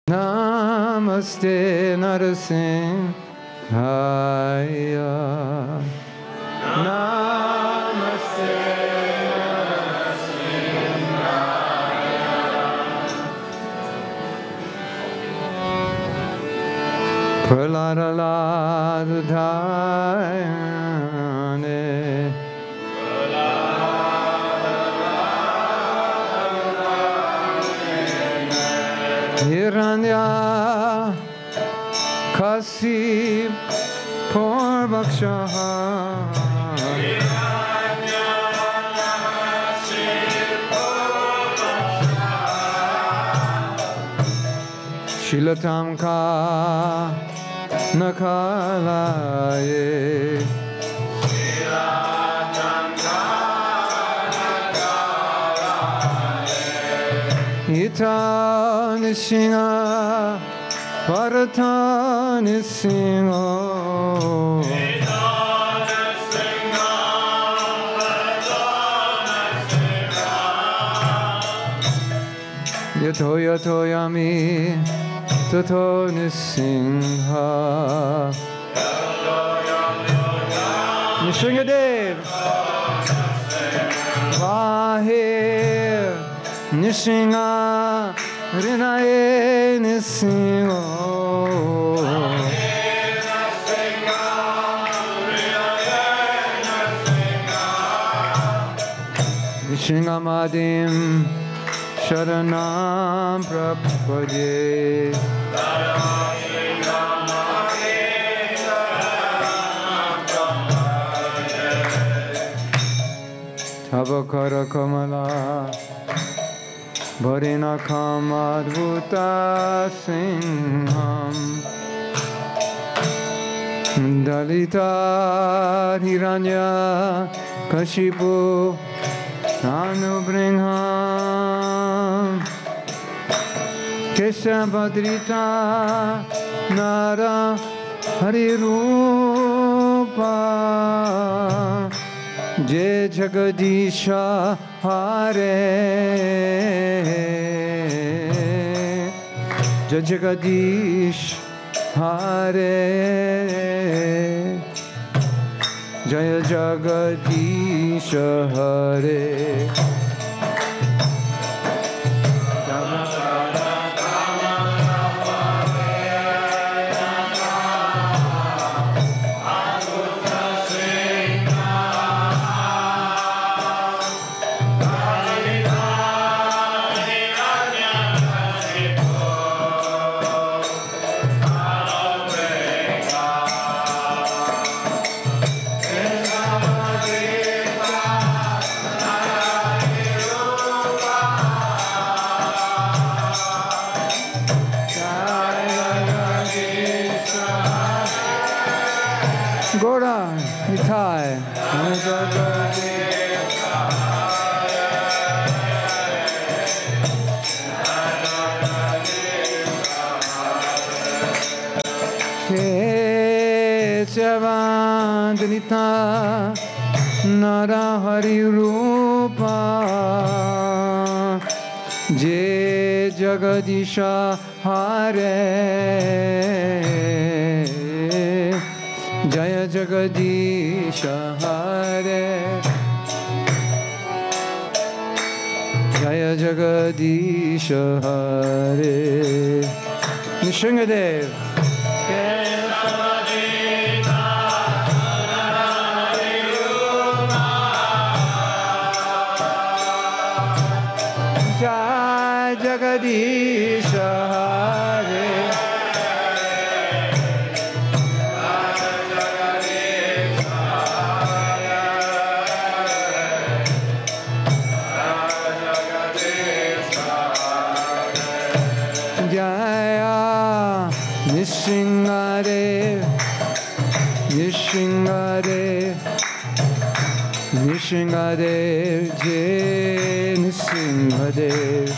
Namaste Narasimhaya. Namaste Narasimhaya. Praladadadhayane. Hiranya Kasip Porvakshaha. Shilatamka Nakalaye. Ita Nishinga Parata Nisingo. Yato yato yami tato Nisingha. Nishingadev Vahir Nishinga Rinaye Nisingo. Nishinga Madim Sharanam Prabhupada. Tavakara Kamala Bharinakam Advuta Singham Dalita Hiranya Kashipu Anubringham Keshavadrita Nara Harirupa Jai Jagadisha Hare. Jai Jagadish Hare. Jaya Jagadish Hare. Gora, Nitai. Keshavandnita Nara Hari Rupa Jai Jagadisha Hare. Jaya Jagadisha Hare. Jaya Jagadisha Hare. Nishingadev Jaya Jagadisha Hare. Jaya Nishingadev Nishingadev Nishingadev Jai Nishingadev.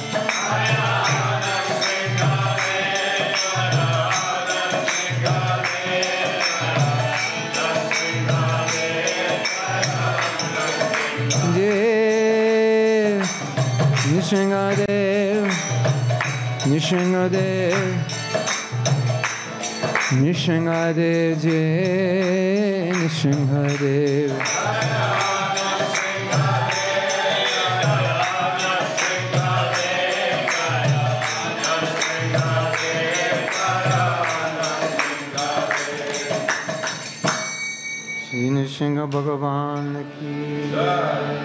Jai Nishingadev Nishingadev, Nishingadev, Jai Nishingadev. Shri Nishinga Bhagavan ki Jai.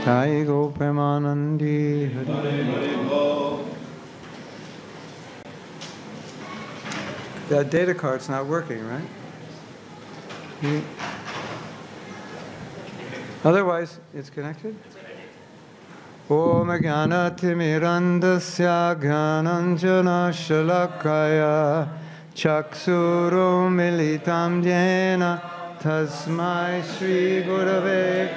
Jai Go Premanandi Hari. That data card's not working, right? Otherwise, it's connected? Om Jnana Timirandasya Jnananjana Shalakaya Chakshuru Militam Jena Tasmai Shri Gurave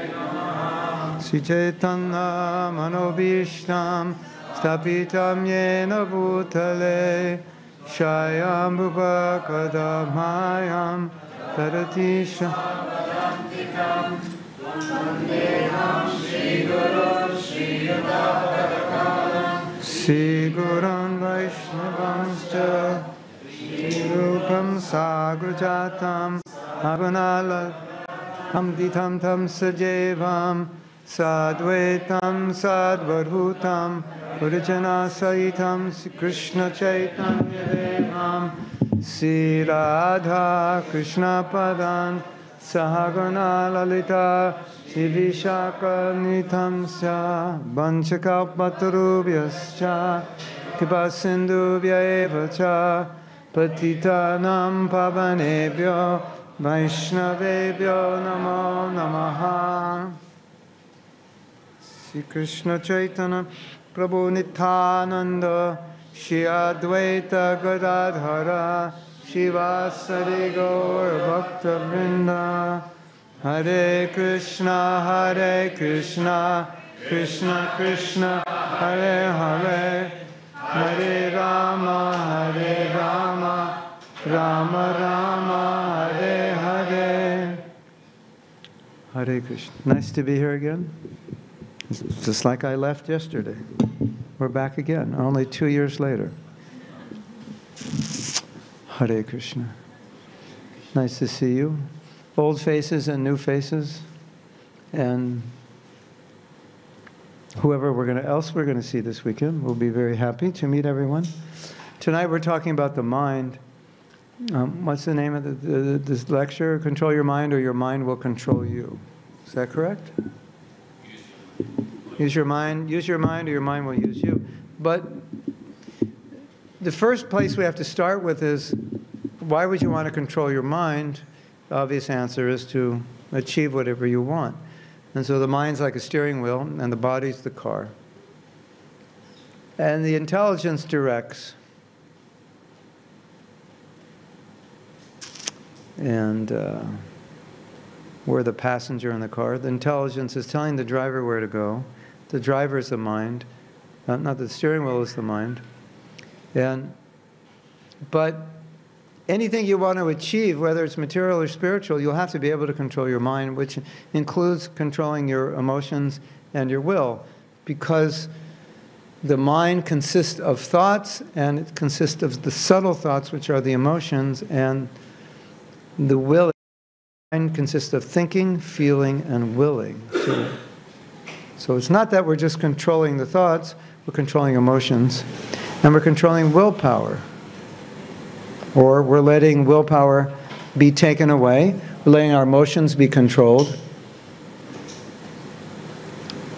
Sri Chaitanya Manobhishtam Stapitam Yena Bhutale Shayam Bhupa Kadamhayam Taratisha Sri Gurun Vaishnavanscha Sri Rupam Sagrajatam Agunala Amditam Tam Sajevam Sadvaitam Sadvarhutam Purjana Saitam Sri Krishna Chaitanya Devam Sri Radha Krishna Padan Sahagana Lalita Sri Vishaka Nitamsya Vanchakalpatarubhyascha Kripa Sindhubhya eva cha Patitanam Pavanebhyo Vaishnavebhyo Namo Namaha. Sri Krishna Chaitanya Prabhu Nityananda Shri Advaita Gadadhara Shivasari Gaur Bhakta Vrinda Hare Krishna Krishna Krishna Hare Hare Hare Rama Rama Rama Hare Hare. Hare Krishna. Nice to be here again. It's just like I left yesterday. We're back again, only 2 years later. Hare Krishna. Nice to see you. Old faces and new faces. And whoever else we're going to see this weekend, we'll be very happy to meet everyone. Tonight we're talking about the mind. What's the name of this lecture? Control your mind or your mind will control you. Is that correct? Use your mind or your mind will use you. But the first place we have to start with is, why would you want to control your mind? The obvious answer is to achieve whatever you want. And so the mind's like a steering wheel, and the body's the car. And the intelligence directs. And we're the passenger in the car. The intelligence is telling the driver where to go. The driver is the mind. Not the steering wheel is the mind. But anything you want to achieve, whether it's material or spiritual, you'll have to be able to control your mind, which includes controlling your emotions and your will. Because the mind consists of thoughts, and it consists of the subtle thoughts, which are the emotions, and the will. The mind consists of thinking, feeling, and willing. So it's not that we're just controlling the thoughts, we're controlling emotions, and we're controlling willpower. Or we're letting willpower be taken away, we're letting our emotions be controlled,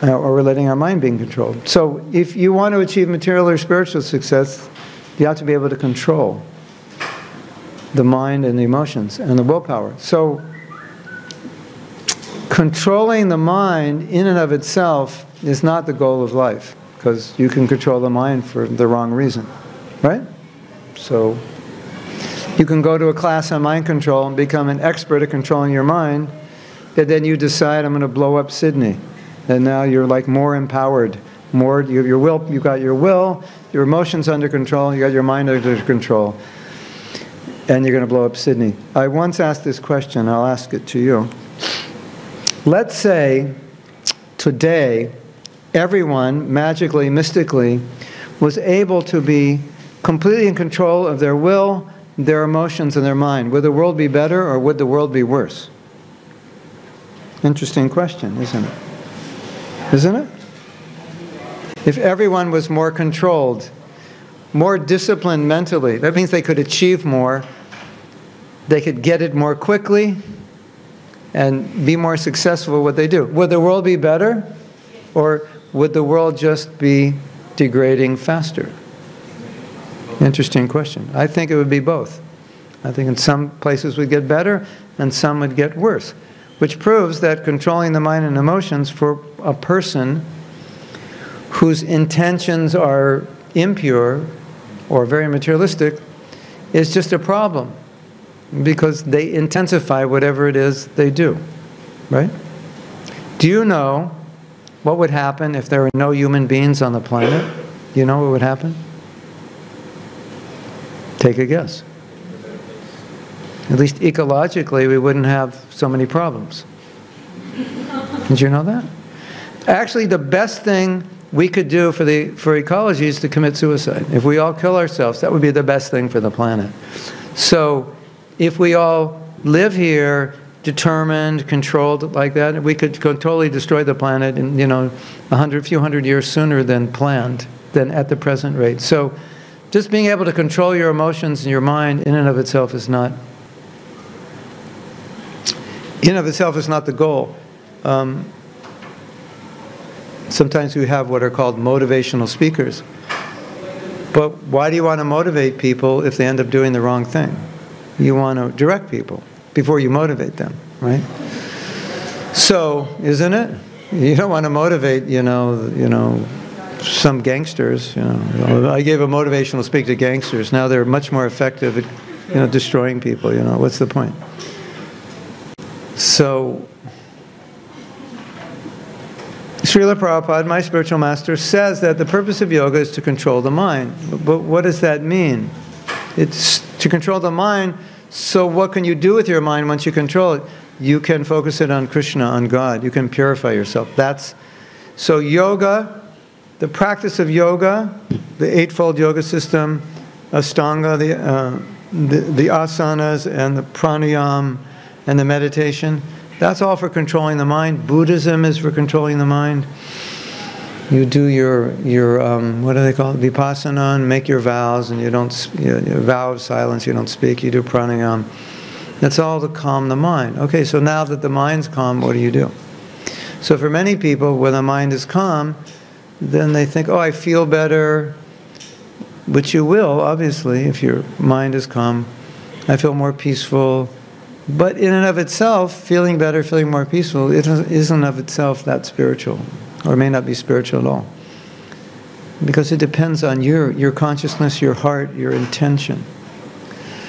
or we're letting our mind being controlled. So if you want to achieve material or spiritual success, you have to be able to control the mind and the emotions and the willpower. So controlling the mind in and of itself is not the goal of life, because you can control the mind for the wrong reason, right? So you can go to a class on mind control and become an expert at controlling your mind, and then you decide, I'm going to blow up Sydney. And now you're like more empowered, more, your will, you've got your will, your emotions under control, you got your mind under control, and you're going to blow up Sydney. I once asked this question, I'll ask it to you. Let's say today, everyone magically, mystically was able to be completely in control of their will, their emotions, and their mind, would the world be better or would the world be worse? Interesting question, isn't it? Isn't it? If everyone was more controlled, more disciplined mentally, that means they could achieve more, they could get it more quickly, and be more successful at what they do. Would the world be better? Or would the world just be degrading faster? Interesting question. I think it would be both. I think in some places we'd get better, and some would get worse. Which proves that controlling the mind and emotions for a person whose intentions are impure or very materialistic is just a problem, because they intensify whatever it is they do, right? Do you know what would happen if there were no human beings on the planet? Do you know what would happen? Take a guess. At least ecologically, we wouldn't have so many problems. Did you know that? Actually, the best thing we could do for ecology is to commit suicide. If we all kill ourselves, that would be the best thing for the planet. So if we all live here, determined, controlled like that, we could totally destroy the planet in, a few hundred years sooner than planned, than at the present rate. So just being able to control your emotions and your mind in and of itself is not the goal. Sometimes we have what are called motivational speakers. But why do you want to motivate people if they end up doing the wrong thing? You want to direct people before you motivate them, right? So, isn't it? You don't want to motivate, some gangsters. I gave a motivational speak to gangsters. Now they're much more effective at, destroying people. What's the point? So, Srila Prabhupada, my spiritual master, says that the purpose of yoga is to control the mind. But what does that mean? It's to control the mind, so what can you do with your mind once you control it? You can focus it on Krishna, on God. You can purify yourself. So yoga, the practice of yoga, the eightfold yoga system, Ashtanga, the asanas, and the pranayama, and the meditation, that's all for controlling the mind. Buddhism is for controlling the mind. You do your what do they call it? Vipassana, and make your vows, and you don't, vow of silence, you don't speak, you do pranayama. That's all to calm the mind. Okay, so now that the mind's calm, what do you do? So for many people, when the mind is calm, then they think, oh, I feel better, which you will, obviously, if your mind is calm. I feel more peaceful. But in and of itself, feeling better, feeling more peaceful, it isn't of itself that spiritual, or may not be spiritual at all. Because it depends on your consciousness, your heart, your intention.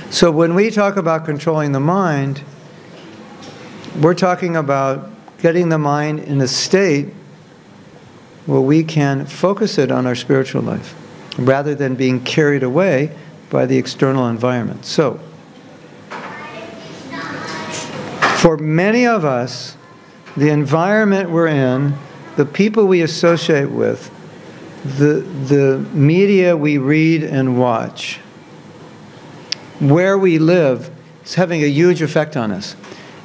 So when we talk about controlling the mind, we're talking about getting the mind in a state where we can focus it on our spiritual life, rather than being carried away by the external environment. So, for many of us, the environment we're in, the people we associate with, the media we read and watch, where we live, is having a huge effect on us.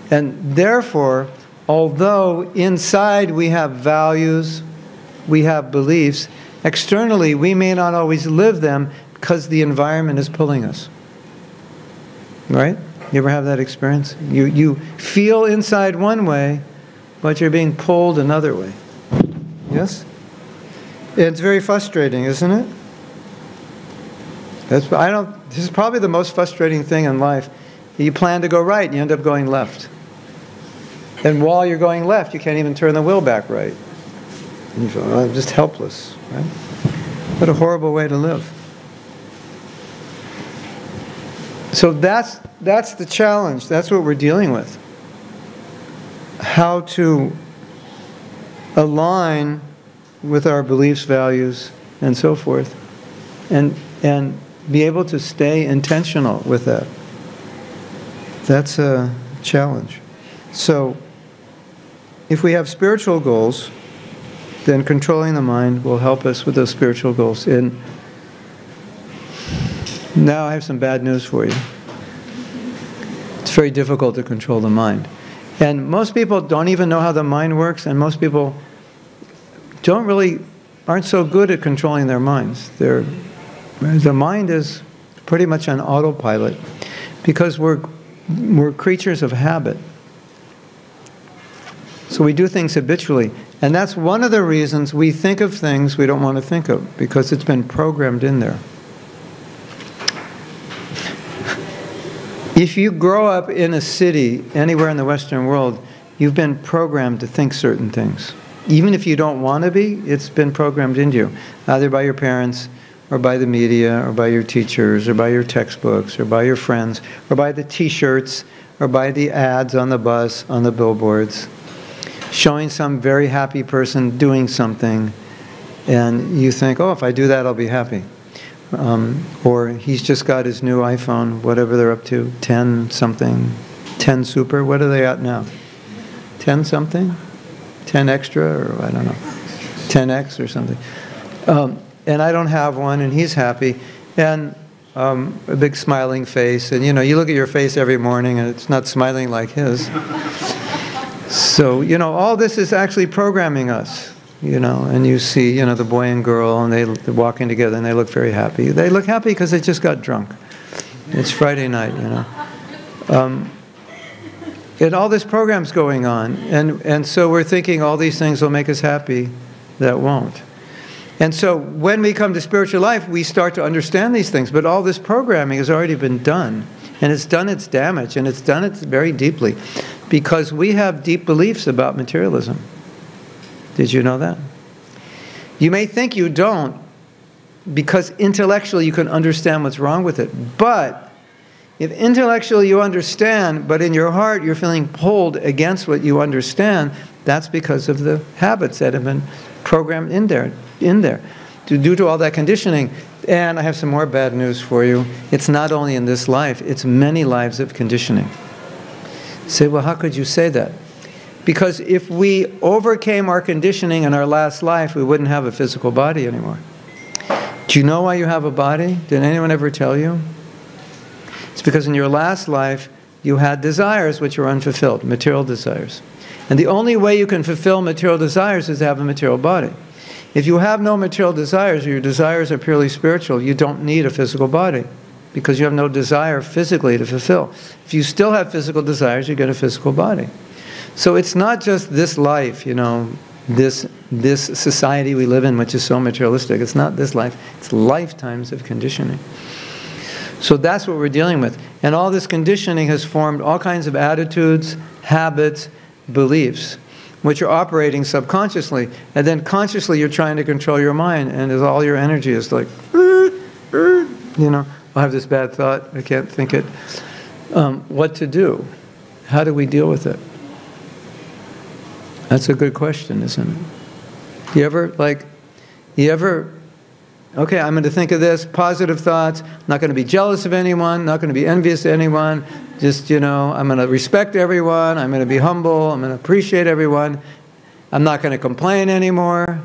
And therefore, although inside we have values, we have beliefs, externally we may not always live them because the environment is pulling us. Right? You ever have that experience? You feel inside one way, but you're being pulled another way. Yes? It's very frustrating, isn't it? This is probably the most frustrating thing in life. You plan to go right, and you end up going left. And while you're going left, you can't even turn the wheel back right. And you feel, oh, I'm just helpless. Right? What a horrible way to live. So that's the challenge. That's what we're dealing with. How to align with our beliefs, values, and so forth, and be able to stay intentional with that. That's a challenge. So, if we have spiritual goals, then controlling the mind will help us with those spiritual goals. And now I have some bad news for you. It's very difficult to control the mind. And most people don't even know how the mind works, and most people aren't so good at controlling their minds. The mind is pretty much on autopilot because we're creatures of habit. So we do things habitually. And that's one of the reasons we think of things we don't want to think of, because it's been programmed in there. If you grow up in a city anywhere in the Western world, you've been programmed to think certain things. Even if you don't want to be, it's been programmed into you, either by your parents, or by the media, or by your teachers, or by your textbooks, or by your friends, or by the T-shirts, or by the ads on the bus, on the billboards, showing some very happy person doing something, and you think, oh, if I do that, I'll be happy. Or he's just got his new iPhone, whatever they're up to, 10 something, 10 super, what are they at now? 10 something? 10 extra, or I don't know, 10X or something. And I don't have one, and he's happy, and a big smiling face, and you look at your face every morning, and it's not smiling like his. So, all this is actually programming us. And you see, the boy and girl, and they're walking together, and they look very happy. They look happy because they just got drunk. It's Friday night, And all this program's going on, and so we're thinking all these things will make us happy that won't. And so when we come to spiritual life, we start to understand these things, but all this programming has already been done, and it's done its damage, and it's done it very deeply, because we have deep beliefs about materialism. Did you know that? You may think you don't, because intellectually you can understand what's wrong with it. But if intellectually you understand, but in your heart you're feeling pulled against what you understand, that's because of the habits that have been programmed in there, due to all that conditioning. And I have some more bad news for you. It's not only in this life, it's many lives of conditioning. You say, well, how could you say that? Because if we overcame our conditioning in our last life, we wouldn't have a physical body anymore. Do you know why you have a body? Did anyone ever tell you? It's because in your last life, you had desires which were unfulfilled, material desires. And the only way you can fulfill material desires is to have a material body. If you have no material desires, or your desires are purely spiritual, you don't need a physical body, because you have no desire physically to fulfill. If you still have physical desires, you get a physical body. So it's not just this life, this society we live in, which is so materialistic. It's not this life. It's lifetimes of conditioning. So that's what we're dealing with. And all this conditioning has formed all kinds of attitudes, habits, beliefs, which are operating subconsciously. And then consciously you're trying to control your mind, and all your energy is like, I have this bad thought, I can't think it. What to do? How do we deal with it? That's a good question, isn't it? You ever, okay, I'm going to think of this, positive thoughts, not going to be jealous of anyone, not going to be envious of anyone, just, I'm going to respect everyone, I'm going to be humble, I'm going to appreciate everyone, I'm not going to complain anymore.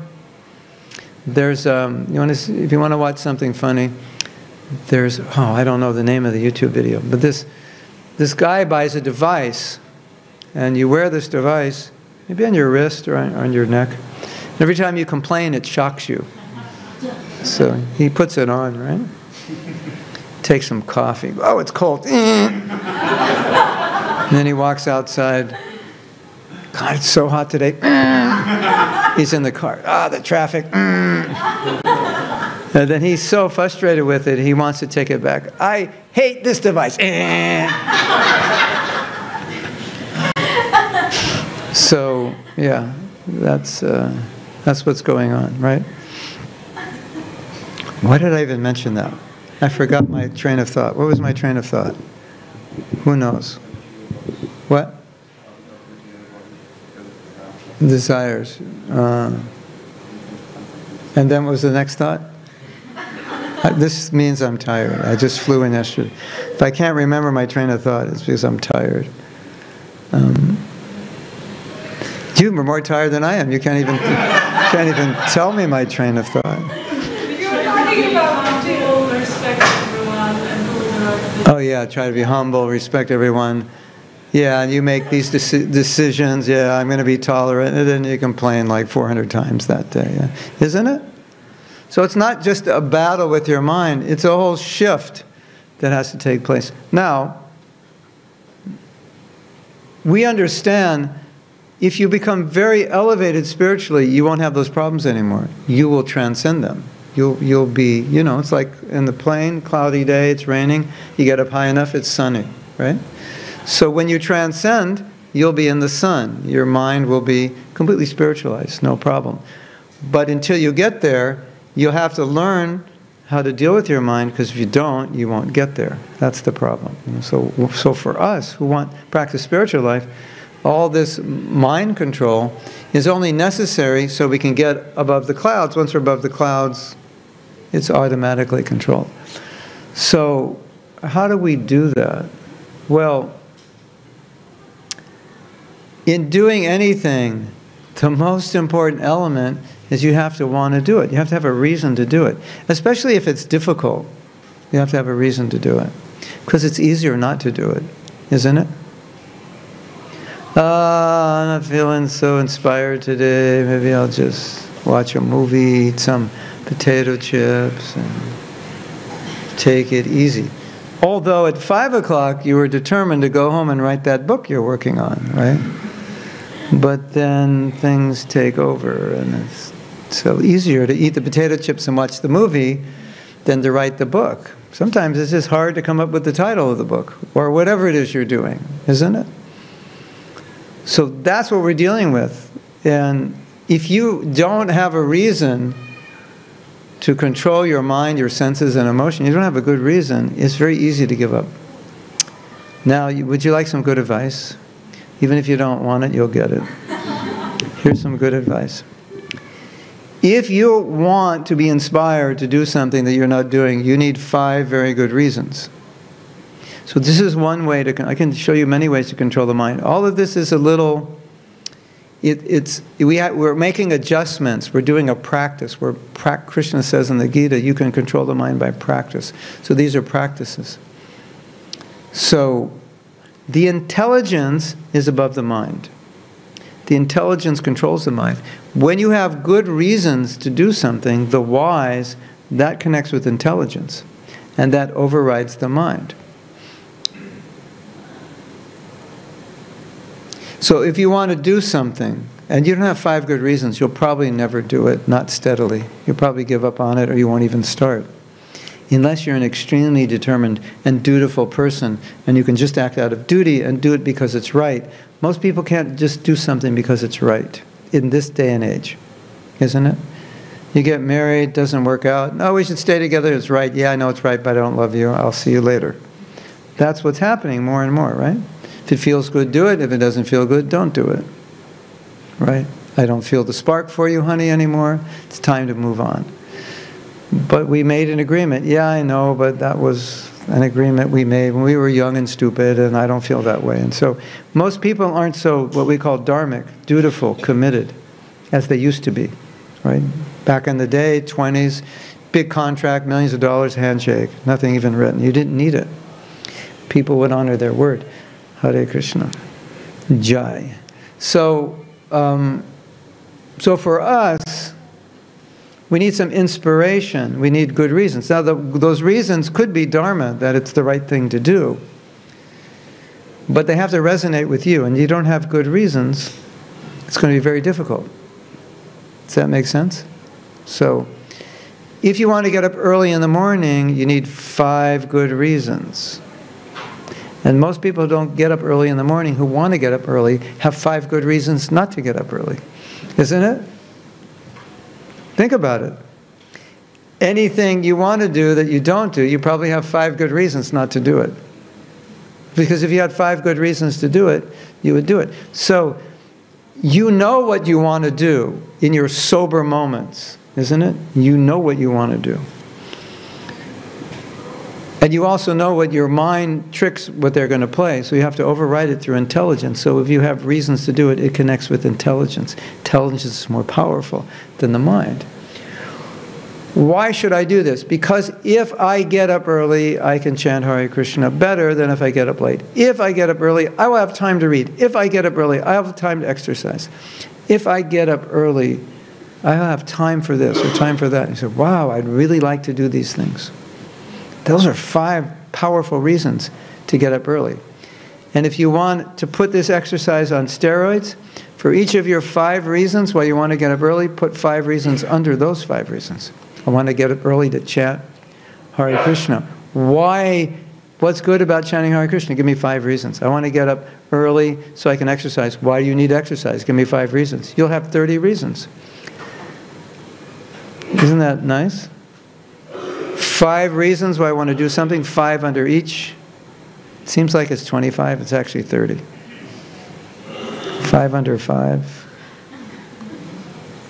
There's, if you want to watch something funny, there's, I don't know the name of the YouTube video, but this guy buys a device, and you wear this device, maybe on your wrist or on your neck. And every time you complain, it shocks you. So he puts it on, right? Takes some coffee. Oh, it's cold. And then he walks outside. God, it's so hot today. He's in the car. The traffic. And then he's so frustrated with it, he wants to take it back. I hate this device. So, yeah, that's what's going on, right? Why did I even mention that? I forgot my train of thought. What was my train of thought? Who knows? What? Desires. And then what was the next thought? This means I'm tired. I just flew in yesterday. If I can't remember my train of thought, it's because I'm tired. You were more tired than I am. You can't even... Can't even tell me my train of thought. You were talking about humble, respect everyone, and hold their own opinion. Oh yeah, try to be humble, respect everyone. Yeah, and you make these decisions. Yeah, I'm going to be tolerant, and then you complain like 400 times that day. Yeah. Isn't it? So it's not just a battle with your mind. It's a whole shift that has to take place. Now, we understand if you become very elevated spiritually, you won't have those problems anymore. You will transcend them. You'll be, you know, it's like in the plane, cloudy day, it's raining. You get up high enough, it's sunny, right? So when you transcend, you'll be in the sun. Your mind will be completely spiritualized, no problem. But until you get there, you'll have to learn how to deal with your mind, because if you don't, you won't get there. That's the problem. So for us who want to practice spiritual life, all this mind control is only necessary so we can get above the clouds. Once we're above the clouds, it's automatically controlled. So how do we do that? Well, in doing anything, the most important element is you have to want to do it. You have to have a reason to do it. Especially if it's difficult, you have to have a reason to do it. Because it's easier not to do it, isn't it? I'm not feeling so inspired today. Maybe I'll just watch a movie, eat some potato chips, and take it easy. Although at 5 o'clock you were determined to go home and write that book you're working on, right? But then things take over, and it's so easier to eat the potato chips and watch the movie than to write the book. Sometimes it's just hard to come up with the title of the book, or whatever it is you're doing, isn't it? So that's what we're dealing with. And if you don't have a reason to control your mind, your senses, and emotion, you don't have a good reason, it's very easy to give up. Now, would you like some good advice? Even if you don't want it, you'll get it. Here's some good advice. If you want to be inspired to do something that you're not doing, you need 5 very good reasons. So this is one way to, I can show you many ways to control the mind. All of this is a little, we're making adjustments. We're doing a practice. Krishna says in the Gita, you can control the mind by practice. So these are practices. So the intelligence is above the mind. The intelligence controls the mind. When you have good reasons to do something, the whys, that connects with intelligence, and that overrides the mind. So if you want to do something, and you don't have 5 good reasons, you'll probably never do it, not steadily. You'll probably give up on it, or you won't even start. Unless you're an extremely determined and dutiful person, and you can just act out of duty and do it because it's right. Most people can't just do something because it's right in this day and age, isn't it? You get married, doesn't work out. No, we should stay together, it's right. Yeah, I know it's right, but I don't love you. I'll see you later. That's what's happening more and more, right? If it feels good, do it. If it doesn't feel good, don't do it. Right? I don't feel the spark for you, honey, anymore. It's time to move on. But we made an agreement. Yeah, I know, but that was an agreement we made when we were young and stupid, and I don't feel that way. And so most people aren't so, what we call dharmic, dutiful, committed, as they used to be. Right? Back in the day, 20s, big contract, millions of dollars, handshake, nothing even written. You didn't need it. People would honor their word. Hare Krishna. Jai. So for us, we need some inspiration. We need good reasons. Now, those reasons could be dharma, that it's the right thing to do. But they have to resonate with you. And you don't have good reasons, it's going to be very difficult. Does that make sense? So, if you want to get up early in the morning, you need 5 good reasons. And most people who don't get up early in the morning, who want to get up early, have 5 good reasons not to get up early. Isn't it? Think about it. Anything you want to do that you don't do, you probably have 5 good reasons not to do it. Because if you had 5 good reasons to do it, you would do it. So, you know what you want to do in your sober moments, isn't it? You know what you want to do. And you also know what your mind tricks, what they're going to play, so you have to override it through intelligence. So if you have reasons to do it, it connects with intelligence. Intelligence is more powerful than the mind. Why should I do this? Because if I get up early, I can chant Hare Krishna better than if I get up late. If I get up early, I will have time to read. If I get up early, I have time to exercise. If I get up early, I'll have time for this or time for that. And you say, wow, I'd really like to do these things. Those are 5 powerful reasons to get up early. And if you want to put this exercise on steroids, for each of your 5 reasons why you want to get up early, put 5 reasons under those 5 reasons. I want to get up early to chant Hare Krishna. Why? What's good about chanting Hare Krishna? Give me 5 reasons. I want to get up early so I can exercise. Why do you need exercise? Give me 5 reasons. You'll have 30 reasons. Isn't that nice? 5 reasons why I want to do something, 5 under each. It seems like it's 25, it's actually 30. 5 under 5.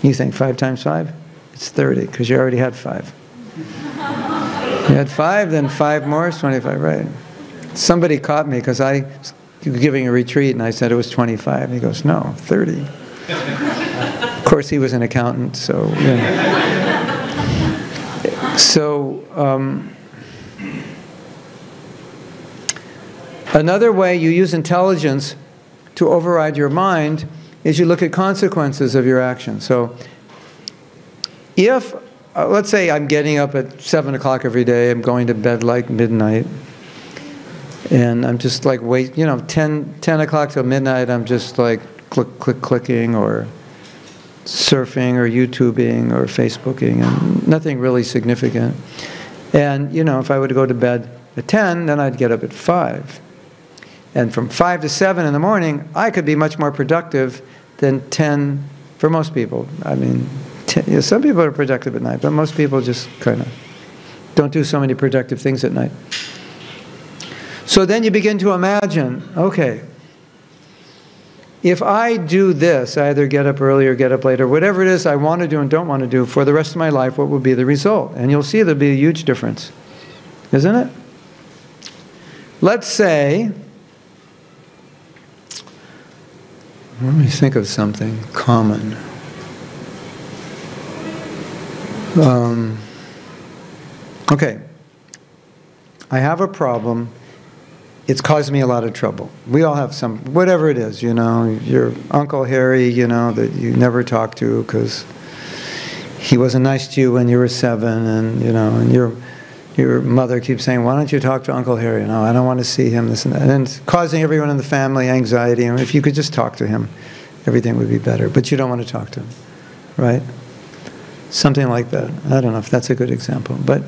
You think 5 times 5? It's 30, because you already had 5. You had 5, then 5 more is 25, right? Somebody caught me because I was giving a retreat and I said it was 25. He goes, no, 30. Of course, he was an accountant, so... Yeah. So, another way you use intelligence to override your mind is you look at consequences of your actions. So, if, let's say I'm getting up at 7 o'clock every day, I'm going to bed like midnight, and I'm just like, 10 o'clock till midnight, I'm just like clicking or surfing or YouTubing or Facebooking, and nothing really significant. And, if I were to go to bed at 10, then I'd get up at 5. And from 5 to 7 in the morning, I could be much more productive than 10 for most people. I mean, some people are productive at night, but most people just kind of don't do so many productive things at night. So then you begin to imagine, okay, if I do this, I either get up early or get up later, whatever it is I want to do and don't want to do for the rest of my life, what will be the result? And you'll see there'll be a huge difference, isn't it? Let's say, let me think of something common. Okay, I have a problem. It's caused me a lot of trouble. We all have some, whatever it is, your Uncle Harry, that you never talk to because he wasn't nice to you when you were 7, and, and your mother keeps saying, why don't you talk to Uncle Harry? No, I don't want to see him, this and that. And it's causing everyone in the family anxiety. And if you could just talk to him, everything would be better. But you don't want to talk to him, right? Something like that. I don't know if that's a good example. But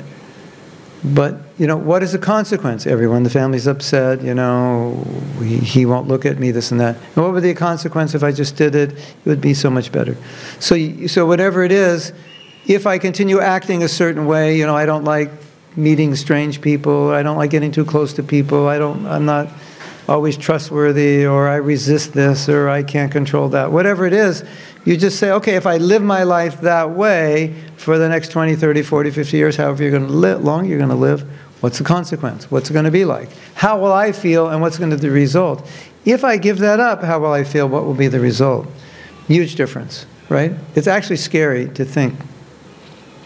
what is the consequence? Everyone in the family's upset, he won't look at me, this and that. And what would be the consequence if I just did it? It would be so much better. So whatever it is, if I continue acting a certain way, I don't like meeting strange people, I don't like getting too close to people, I'm not always trustworthy, or I resist this, or I can't control that. Whatever it is, you just say, okay, if I live my life that way for the next 20, 30, 40, 50 years, however long you're going to live, what's the consequence? What's it going to be like? How will I feel, and what's going to be the result? If I give that up, how will I feel? What will be the result? Huge difference, right? It's actually scary to think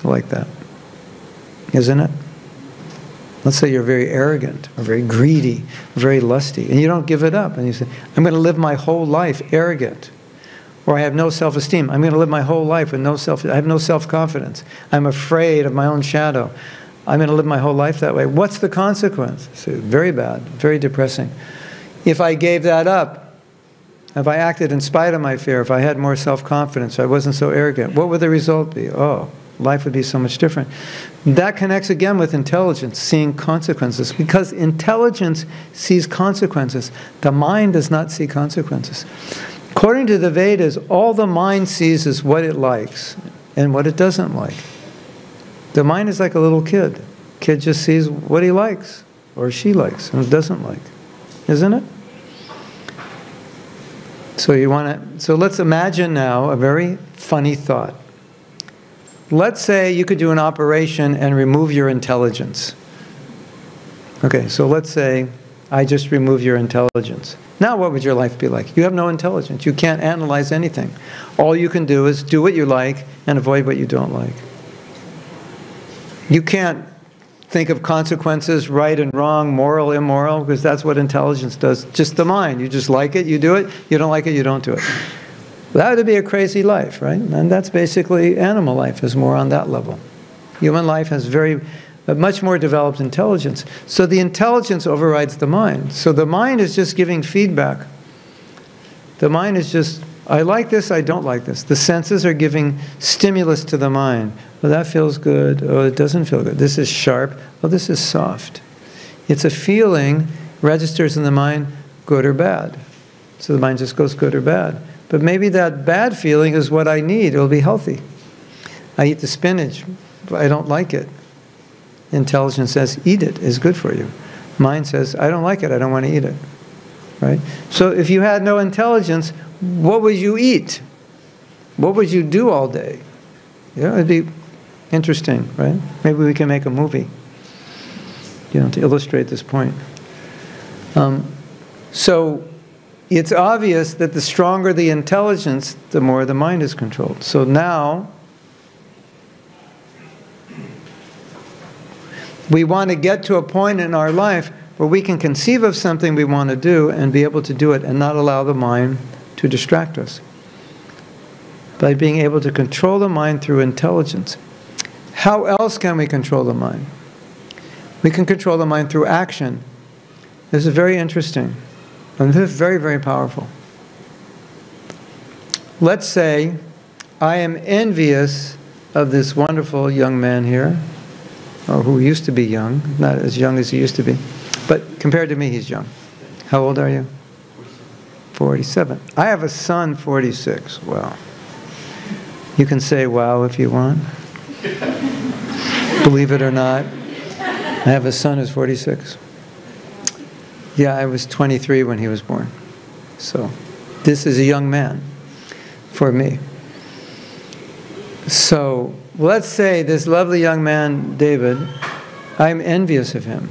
like that, isn't it? Let's say you're very arrogant, or very greedy, or very lusty, and you don't give it up, and you say, I'm going to live my whole life arrogant. Or I have no self-esteem. I'm going to live my whole life with I have no self-confidence. I'm afraid of my own shadow. I'm going to live my whole life that way. What's the consequence? It's very bad, very depressing. If I gave that up, if I acted in spite of my fear, if I had more self-confidence, if I wasn't so arrogant, what would the result be? Oh, life would be so much different. That connects again with intelligence, seeing consequences, because intelligence sees consequences. The mind does not see consequences. According to the Vedas, all the mind sees is what it likes and what it doesn't like. The mind is like a little kid. Kid just sees what he likes or she likes and doesn't like, isn't it? So let's imagine now a very funny thought. Let's say you could do an operation and remove your intelligence. Okay, so let's say I just remove your intelligence. Now what would your life be like? You have no intelligence. You can't analyze anything. All you can do is do what you like and avoid what you don't like. You can't think of consequences, right and wrong, moral, immoral, because that's what intelligence does. Just the mind. You just like it, you do it. You don't like it, you don't do it. That would be a crazy life, right? And that's basically animal life, is more on that level. Human life has a much more developed intelligence. So the intelligence overrides the mind. So the mind is just giving feedback. The mind is just, I like this, I don't like this. The senses are giving stimulus to the mind. Oh, that feels good. Oh, it doesn't feel good. This is sharp. Oh, this is soft. It's a feeling, registers in the mind, good or bad. So the mind just goes good or bad. But maybe that bad feeling is what I need. It'll be healthy. I eat the spinach, but I don't like it. Intelligence says, eat it, it's good for you. Mind says, I don't like it, I don't want to eat it. Right? So if you had no intelligence, what would you eat? What would you do all day? Yeah, it'd be interesting, right? Maybe we can make a movie, to illustrate this point. So it's obvious that the stronger the intelligence, the more the mind is controlled. So now, we want to get to a point in our life where we can conceive of something we want to do and be able to do it and not allow the mind to distract us. By being able to control the mind through intelligence. How else can we control the mind? We can control the mind through action. This is very interesting. And this is very, very powerful. Let's say I am envious of this wonderful young man here, or who used to be young, not as young as he used to be. But compared to me, he's young. How old are you? 47. I have a son, 46. Wow. You can say wow if you want. Believe it or not. I have a son who's 46. Yeah, I was 23 when he was born. So this is a young man for me. So let's say this lovely young man, David, I'm envious of him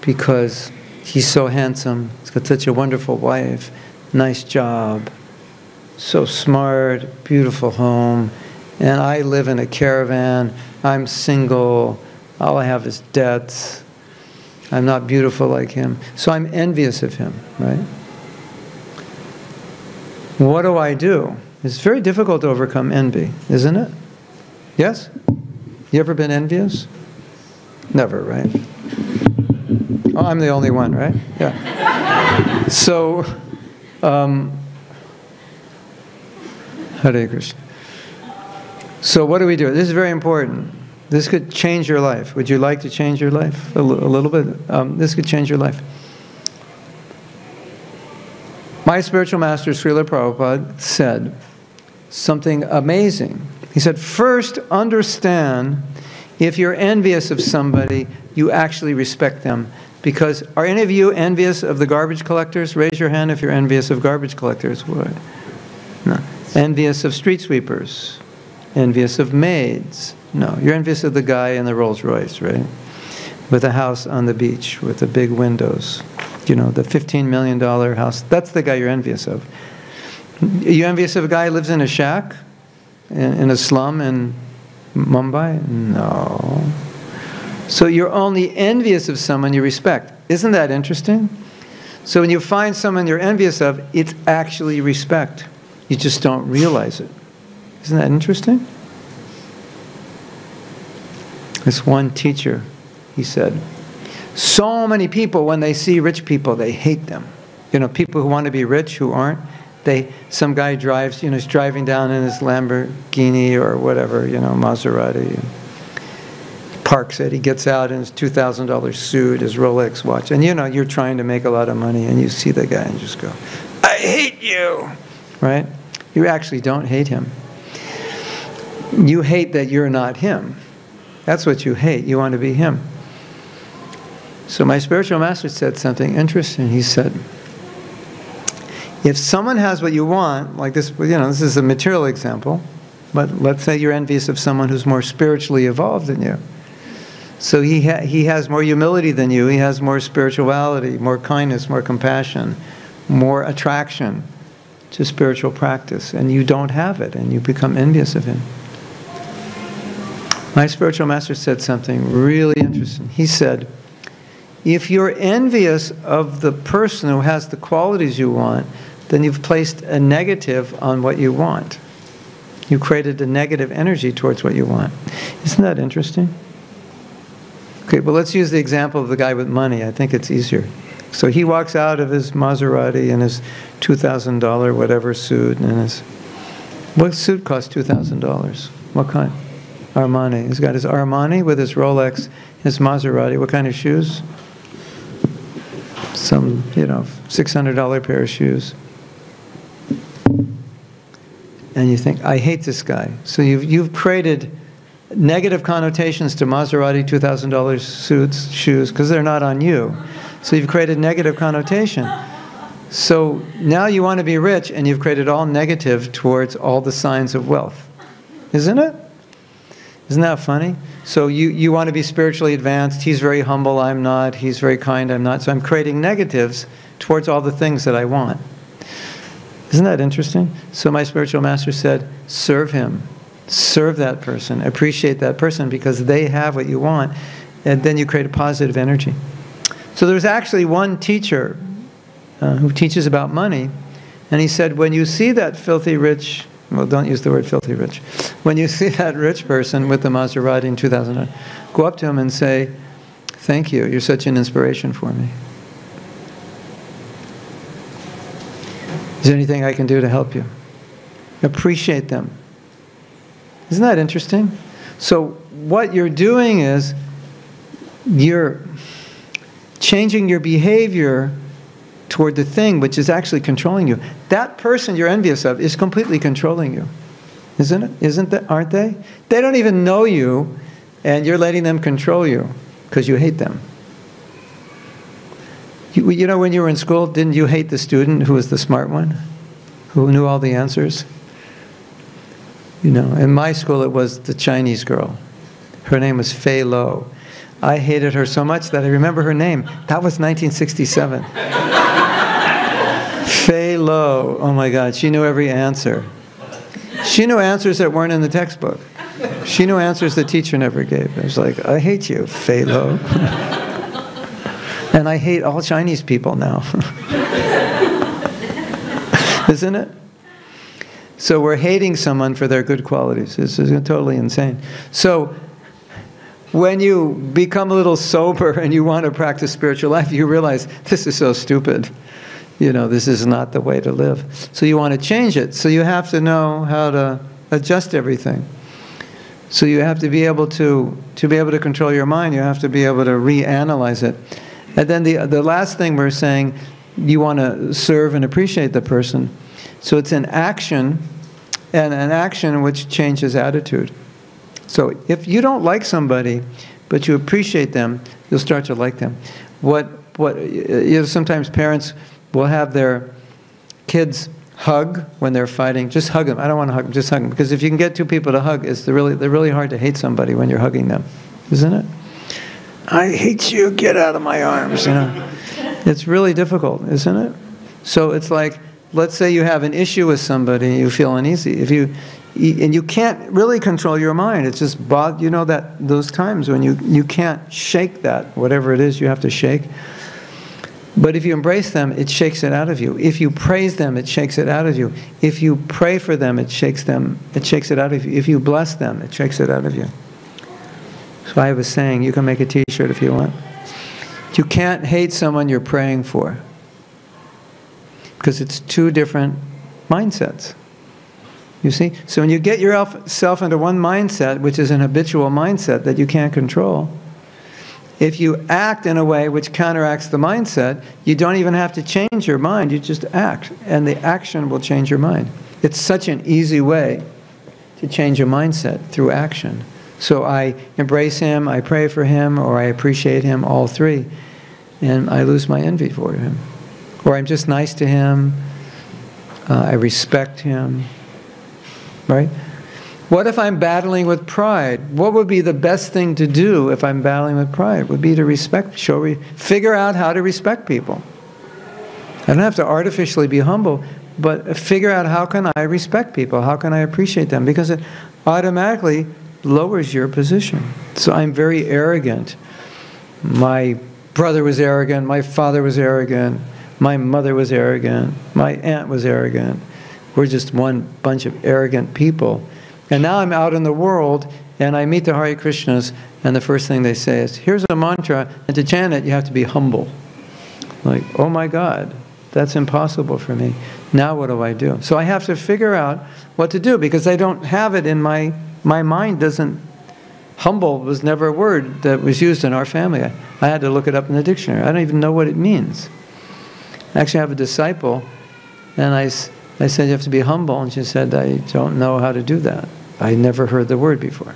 because he's so handsome, he's got such a wonderful wife, nice job, so smart, beautiful home, and I live in a caravan, I'm single, all I have is debts, I'm not beautiful like him, so I'm envious of him, right? What do? It's very difficult to overcome envy, isn't it? Yes? You ever been envious? Never, right? Oh, I'm the only one, right? Yeah. So, Hare Krishna. So what do we do? This is very important. This could change your life. Would you like to change your life a little bit? This could change your life. My spiritual master, Srila Prabhupada, said something amazing. He said, first understand if you're envious of somebody, you actually respect them. Because are any of you envious of the garbage collectors? Raise your hand if you're envious of garbage collectors. What? No. Envious of street sweepers. Envious of maids. No. You're envious of the guy in the Rolls Royce, right? With a house on the beach with the big windows. The $15 million house. That's the guy you're envious of. Are you envious of a guy who lives in a shack? In a slum in Mumbai? No. So you're only envious of someone you respect. Isn't that interesting? So when you find someone you're envious of, it's actually respect. You just don't realize it. Isn't that interesting? This one teacher, he said, so many people, when they see rich people, they hate them. People who want to be rich, who aren't. Some guy drives, he's driving down in his Lamborghini or whatever, Maserati. Parks it. He gets out in his $2,000 suit, his Rolex watch. And you're trying to make a lot of money and you see the guy and just go, I hate you, right? You actually don't hate him. You hate that you're not him. That's what you hate. You want to be him. So my spiritual master said something interesting. He said, if someone has what you want, like this, this is a material example, but let's say you're envious of someone who's more spiritually evolved than you. So he has more humility than you. He has more spirituality, more kindness, more compassion, more attraction to spiritual practice. And you don't have it, and you become envious of him. My spiritual master said something really interesting. He said, if you're envious of the person who has the qualities you want, then you've placed a negative on what you want. You created a negative energy towards what you want. Isn't that interesting? Okay, well, let's use the example of the guy with money. I think it's easier. So he walks out of his Maserati in his $2,000 whatever suit. What suit costs $2,000? What kind? Armani. He's got his Armani with his Rolex, his Maserati. What kind of shoes? Some, $600 pair of shoes. And you think, I hate this guy. So you've created negative connotations to Maserati $2,000 suits, shoes, because they're not on you. So you've created negative connotation. So now you want to be rich, and you've created all negative towards all the signs of wealth. Isn't it? Isn't that funny? So you want to be spiritually advanced. He's very humble, I'm not. He's very kind, I'm not. So I'm creating negatives towards all the things that I want. Isn't that interesting? So my spiritual master said, serve him. Serve that person. Appreciate that person because they have what you want. And then you create a positive energy. So there's actually one teacher who teaches about money. And he said, when you see that filthy rich, well, don't use the word filthy rich. When you see that rich person with the Maserati in 2009, go up to him and say, thank you. You're such an inspiration for me. Is there anything I can do to help you? Appreciate them. Isn't that interesting? So what you're doing is you're changing your behavior toward the thing which is actually controlling you. That person you're envious of is completely controlling you. Isn't it? Isn't that, aren't they? They don't even know you, and you're letting them control you because you hate them. You know, when you were in school, didn't you hate the student who was the smart one? Who knew all the answers? You know, in my school it was the Chinese girl. Her name was Fei Lo. I hated her so much that I remember her name. That was 1967. Fei Lo. Oh my God, she knew every answer. She knew answers that weren't in the textbook. She knew answers the teacher never gave. I was like, I hate you, Fei Lo. And I hate all Chinese people now. Isn't it? So we're hating someone for their good qualities. This is totally insane. So when you become a little sober and you want to practice spiritual life, you realize this is so stupid. You know, this is not the way to live. So you want to change it. So you have to know how to adjust everything. So you have to be able to control your mind. You have to be able to reanalyze it. And then the last thing we're saying, you want to serve and appreciate the person. So it's an action, and an action which changes attitude. So if you don't like somebody, but you appreciate them, you'll start to like them. Sometimes parents will have their kids hug when they're fighting. Just hug them. I don't want to hug them. Just hug them. Because if you can get two people to hug, they're really hard to hate somebody when you're hugging them, isn't it? I hate you. Get out of my arms. You know, it's really difficult, isn't it? So it's like, let's say you have an issue with somebody, you feel uneasy. And you can't really control your mind. It's just, you know, that those times when you can't shake that, whatever it is you have to shake. But if you embrace them, it shakes it out of you. If you praise them, it shakes it out of you. If you pray for them, it shakes it out of you. If you bless them, it shakes it out of you. So I was saying, you can make a t-shirt if you want. You can't hate someone you're praying for. Because it's two different mindsets. You see? So when you get yourself into one mindset, which is an habitual mindset that you can't control, if you act in a way which counteracts the mindset, you don't even have to change your mind, you just act. And the action will change your mind. It's such an easy way to change your mindset through action. So I embrace him, I pray for him, or I appreciate him, all three, and I lose my envy for him. Or I'm just nice to him, I respect him, right? What if I'm battling with pride? What would be the best thing to do if I'm battling with pride? Would be to figure out how to respect people. I don't have to artificially be humble, but figure out how can I respect people? How can I appreciate them? Because it automatically lowers your position. So I'm very arrogant. My brother was arrogant. My father was arrogant. My mother was arrogant. My aunt was arrogant. We're just one bunch of arrogant people. And now I'm out in the world, and I meet the Hare Krishnas, and the first thing they say is, here's a mantra, and to chant it, you have to be humble. Like, oh my God, that's impossible for me. Now what do I do? So I have to figure out what to do, because I don't have it in my mind doesn't, humble was never a word that was used in our family. I had to look it up in the dictionary. I don't even know what it means. I actually have a disciple, and I said, you have to be humble, and she said, I don't know how to do that. I never heard the word before.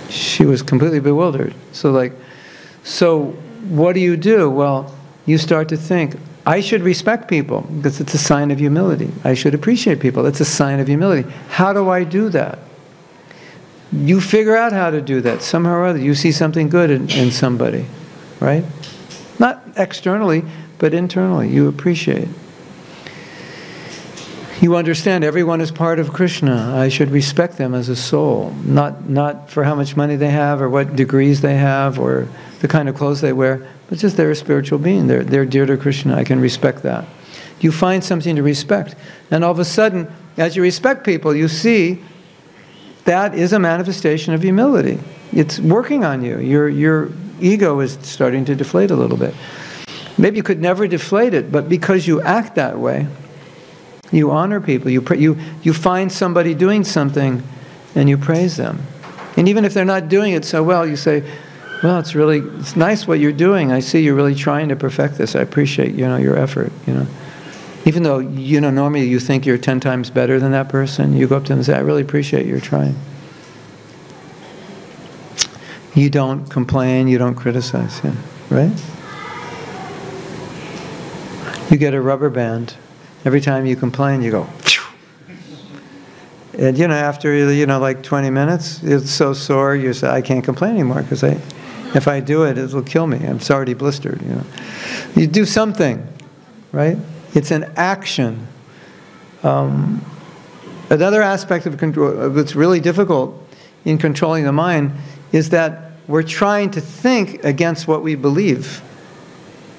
She was completely bewildered. So what do you do? Well, you start to think, I should respect people, because it's a sign of humility. I should appreciate people. It's a sign of humility. How do I do that? You figure out how to do that somehow or other. You see something good in somebody, right? Not externally, but internally. You appreciate. You understand everyone is part of Krishna. I should respect them as a soul, not for how much money they have or what degrees they have or the kind of clothes they wear, but just they're a spiritual being. They're dear to Krishna. I can respect that. You find something to respect. And all of a sudden, as you respect people, you see that is a manifestation of humility. It's working on you. Your ego is starting to deflate a little bit. Maybe you could never deflate it, but because you act that way, you honor people. You find somebody doing something, and you praise them. And even if they're not doing it so well, you say, "Well, it's nice what you're doing. I see you're really trying to perfect this. I appreciate your effort." Even though normally you think you're 10 times better than that person, you go up to them and say, "I really appreciate your trying." You don't complain. You don't criticize him, right? You get a rubber band. Every time you complain, you go, phew. And after like 20 minutes, it's so sore, you say, I can't complain anymore, because if I do it, it'll kill me. I'm already blistered. You do something, right? It's an action. Another aspect of control that's really difficult in controlling the mind is that we're trying to think against what we believe.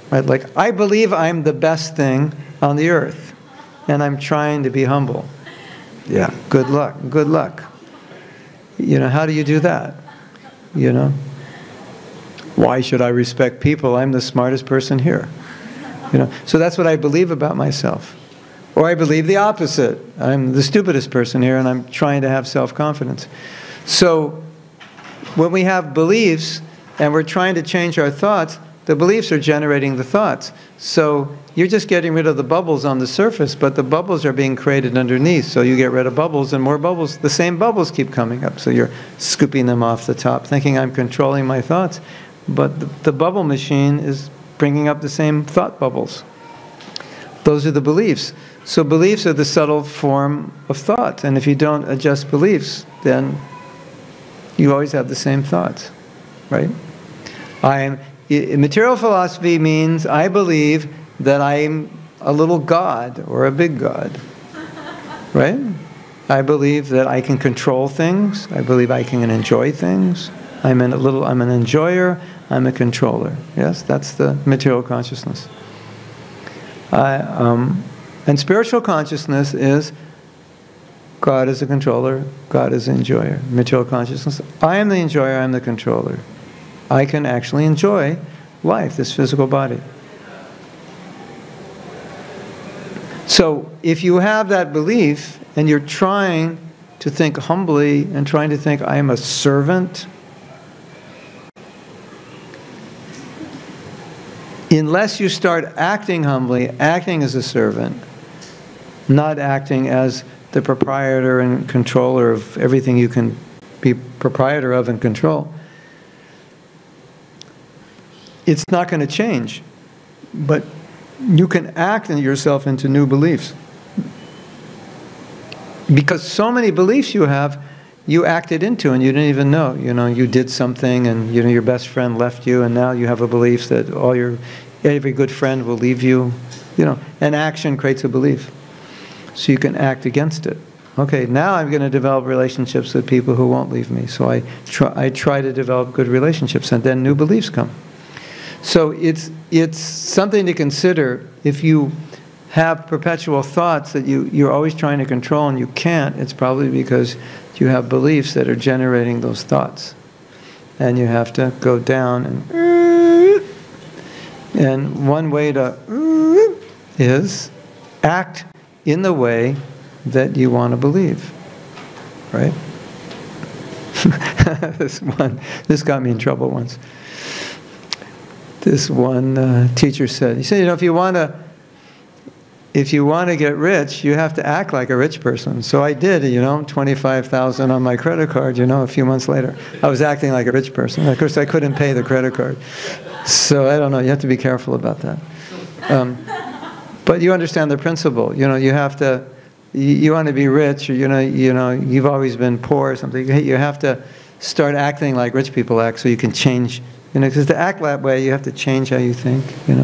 Right? Like, I believe I'm the best thing on the earth, and I'm trying to be humble. Yeah, good luck. Good luck. How do you do that? Why should I respect people? I'm the smartest person here. So that's what I believe about myself. Or I believe the opposite. I'm the stupidest person here, and I'm trying to have self-confidence. So when we have beliefs, and we're trying to change our thoughts, the beliefs are generating the thoughts. So you're just getting rid of the bubbles on the surface, but the bubbles are being created underneath. So you get rid of bubbles, and more bubbles. The same bubbles keep coming up. So you're scooping them off the top, thinking I'm controlling my thoughts. But the bubble machine is bringing up the same thought bubbles. Those are the beliefs. So beliefs are the subtle form of thought. And if you don't adjust beliefs, then you always have the same thoughts, right? Material philosophy means I believe that I'm a little god or a big god, right? I believe that I can control things. I believe I can enjoy things. I'm an enjoyer. I'm a controller. Yes, that's the material consciousness. And spiritual consciousness is God is a controller, God is an enjoyer. Material consciousness, I am the enjoyer, I'm the controller. I can actually enjoy life, this physical body. So if you have that belief and you're trying to think humbly and trying to think I am a servant, unless you start acting humbly, acting as a servant, not acting as the proprietor and controller of everything you can be proprietor of and control, it's not going to change. But you can act yourself into new beliefs. Because so many beliefs you have, you acted into and you didn't even know. You know, you did something and you know your best friend left you, and now you have a belief that every good friend will leave you. You know, an action creates a belief. So you can act against it. Okay, now I'm going to develop relationships with people who won't leave me. So I try to develop good relationships, and then new beliefs come. So it's something to consider. If you have perpetual thoughts that you're always trying to control and you can't, it's probably because you have beliefs that are generating those thoughts. And you have to go down and one way to is act in the way that you want to believe, right? This got me in trouble once. This one teacher said, he said, you know, if you want to get rich, you have to act like a rich person. So I did, you know, $25,000 on my credit card, you know, a few months later. I was acting like a rich person. Of course, I couldn't pay the credit card. So I don't know, you have to be careful about that. But you understand the principle. You know, you have to, you want to be rich, or you know, you've always been poor or something. You have to start acting like rich people act, so you can change. You know, because to act that way, you have to change how you think. You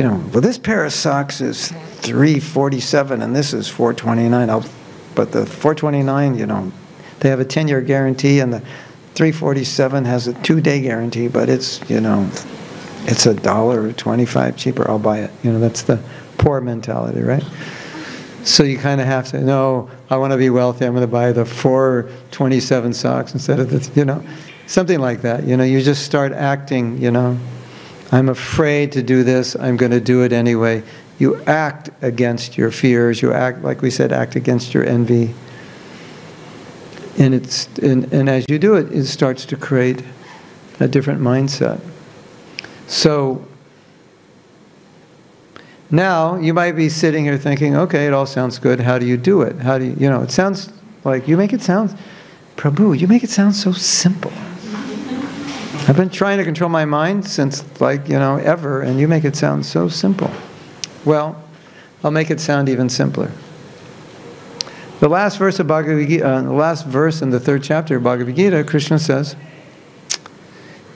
know, well, this pair of socks is $347 and this is $429. But the $429, you know, they have a 10-year guarantee, and the $347 has a 2-day guarantee. But it's, you know, it's $1.25 cheaper. I'll buy it. You know, that's the poor mentality, right? So you kind of have to, no, I want to be wealthy. I'm going to buy the $427 socks instead of the, you know, something like that. You know, you just start acting, you know, I'm afraid to do this. I'm going to do it anyway. You act against your fears. You act, like we said, act against your envy. And and as you do it, it starts to create a different mindset. So now you might be sitting here thinking, okay, it all sounds good. How do you do it? How do you, you know, it sounds like, you make it sound, Prabhu, you make it sound so simple. I've been trying to control my mind since, like, you know, ever, and you make it sound so simple. Well, I'll make it sound even simpler. The last verse of Bhagavad Gita, the last verse in the 3rd chapter of Bhagavad Gita, Krishna says,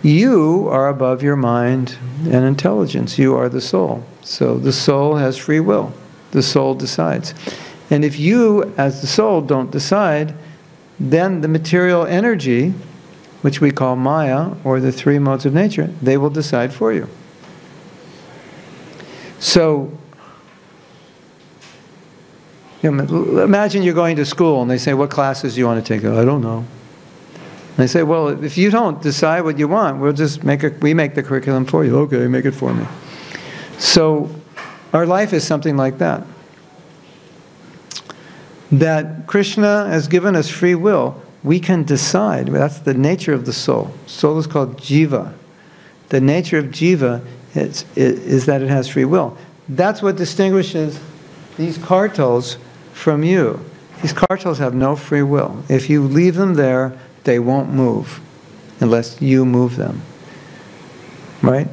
you are above your mind and intelligence. You are the soul. So the soul has free will. The soul decides. And if you, as the soul, don't decide, then the material energy, which we call Maya, or the 3 modes of nature, they will decide for you. So, you know, imagine you're going to school and they say, what classes do you want to take? I don't know. And they say, well, if you don't decide what you want, we'll just make the curriculum for you. Okay, make it for me. So, our life is something like that. That Krishna has given us free will. We can decide. That's the nature of the soul. Soul is called jiva. The nature of jiva is that it has free will. That's what distinguishes these kartals from you. These kartals have no free will. If you leave them there, they won't move unless you move them. Right?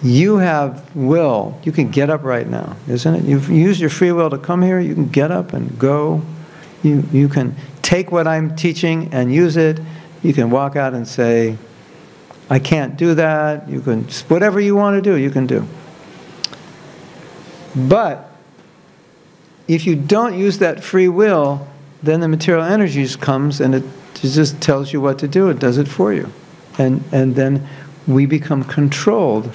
You have will. You can get up right now, isn't it? You've used your free will to come here. You can get up and go. You can take what I'm teaching and use it. You can walk out and say, I can't do that. You can, whatever you want to do, you can do. But if you don't use that free will, then the material energies comes and it just tells you what to do. It does it for you. And then we become controlled.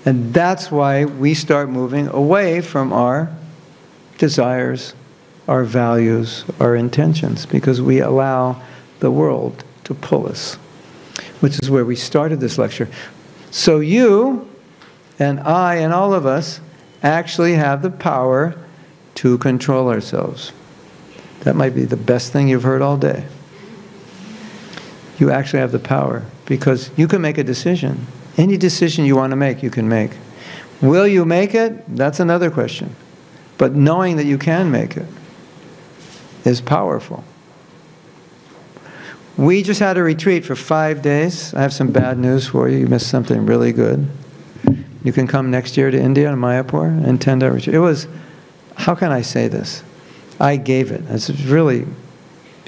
And that's why we start moving away from our desires, our values, our intentions, because we allow the world to pull us, which is where we started this lecture. So you and I and all of us actually have the power to control ourselves. That might be the best thing you've heard all day. You actually have the power, because you can make a decision. Any decision you want to make, you can make. Will you make it? That's another question. But knowing that you can make it is powerful. We just had a retreat for 5 days. I have some bad news for you. You missed something really good. You can come next year to India, in Mayapur, and 10-day retreat. It was, how can I say this? I gave it. It's really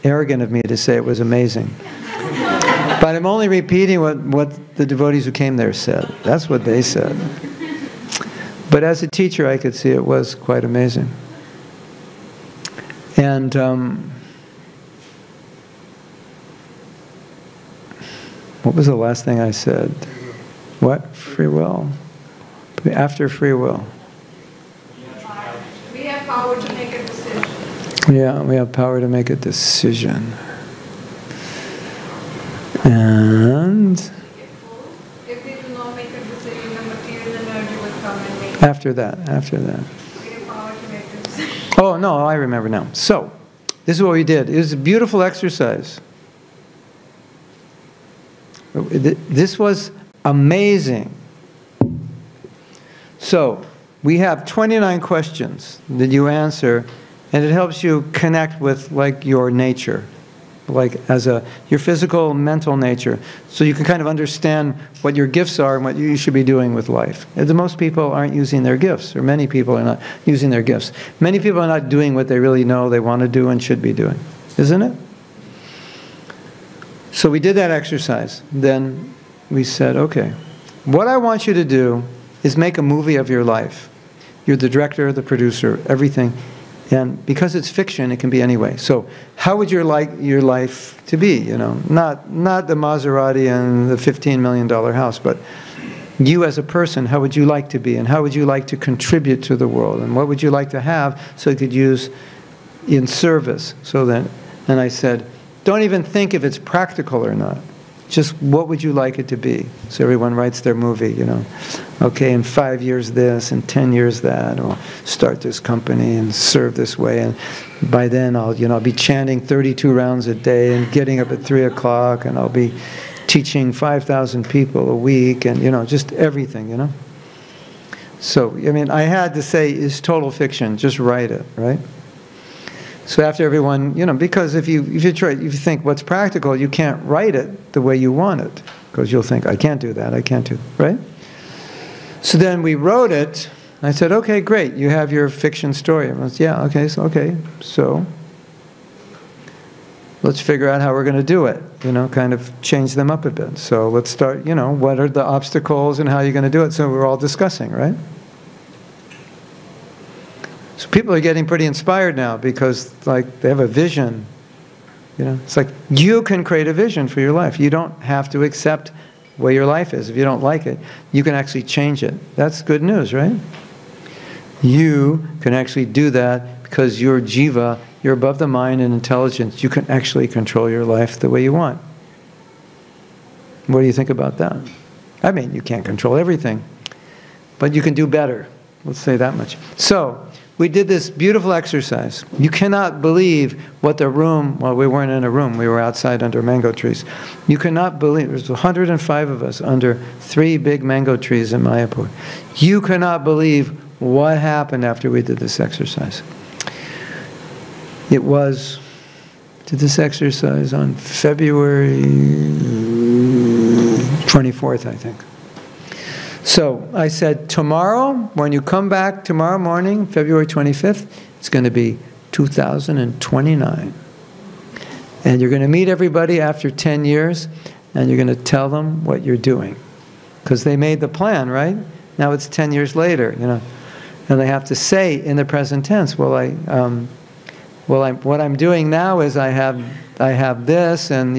arrogant of me to say it was amazing. But I'm only repeating what the devotees who came there said. That's what they said. But as a teacher, I could see it was quite amazing. And what was the last thing I said? What? Free will. After free will. We have power to make a decision. Yeah, we have power to make a decision. And If we do not make a decision, the material energy will come and make it. after that. We have power to make a decision. Oh, no, I remember now. So, this is what we did. It was a beautiful exercise. This was amazing. So, we have 29 questions that you answer, and it helps you connect with, like, your nature, like as your physical, mental nature, so you can kind of understand what your gifts are and what you should be doing with life. And most people aren't using their gifts, or many people are not using their gifts. Many people are not doing what they really know they want to do and should be doing, isn't it? So we did that exercise. Then we said, okay, what I want you to do is make a movie of your life. You're the director, the producer, everything. And because it's fiction, it can be anyway. So how would you like your life to be? You know, not the Maserati and the $15 million house, but you as a person, how would you like to be? And how would you like to contribute to the world? And what would you like to have so you could use in service? So then, and I said, don't even think if it's practical or not. Just what would you like it to be? So everyone writes their movie, you know. Okay, in 5 years this, in 10 years that, or start this company and serve this way. And by then I'll be chanting 32 rounds a day and getting up at 3 o'clock, and I'll be teaching 5,000 people a week, and, just everything, So, I had to say, it's total fiction. Just write it, right? So after everyone, because if you think what's practical, you can't write it the way you want it, because you'll think, I can't do that, I can't do that, right? So then we wrote it. I said, okay, great, you have your fiction story. Everyone said, yeah, okay, so let's figure out how we're going to do it, kind of change them up a bit. So let's start, what are the obstacles and how you're going to do it? So we're all discussing, right? So people are getting pretty inspired now because, like, they have a vision. It's like you can create a vision for your life. You don't have to accept where your life is. If you don't like it, you can actually change it. That's good news, right? You can actually do that because you're jiva, you're above the mind and intelligence. You can actually control your life the way you want. What do you think about that? You can't control everything, but you can do better. Let's say that much. So we did this beautiful exercise. You cannot believe what the room, well, we weren't in a room, we were outside under mango trees. You cannot believe, there's 105 of us under 3 big mango trees in Mayapur. You cannot believe what happened after we did this exercise. Did this exercise on February 24th, I think. So I said, tomorrow, when you come back tomorrow morning, February 25th, it's going to be 2029. And you're going to meet everybody after 10 years, and you're going to tell them what you're doing. Because they made the plan, right? Now it's 10 years later, And they have to say in the present tense, what I'm doing now is I have this, and,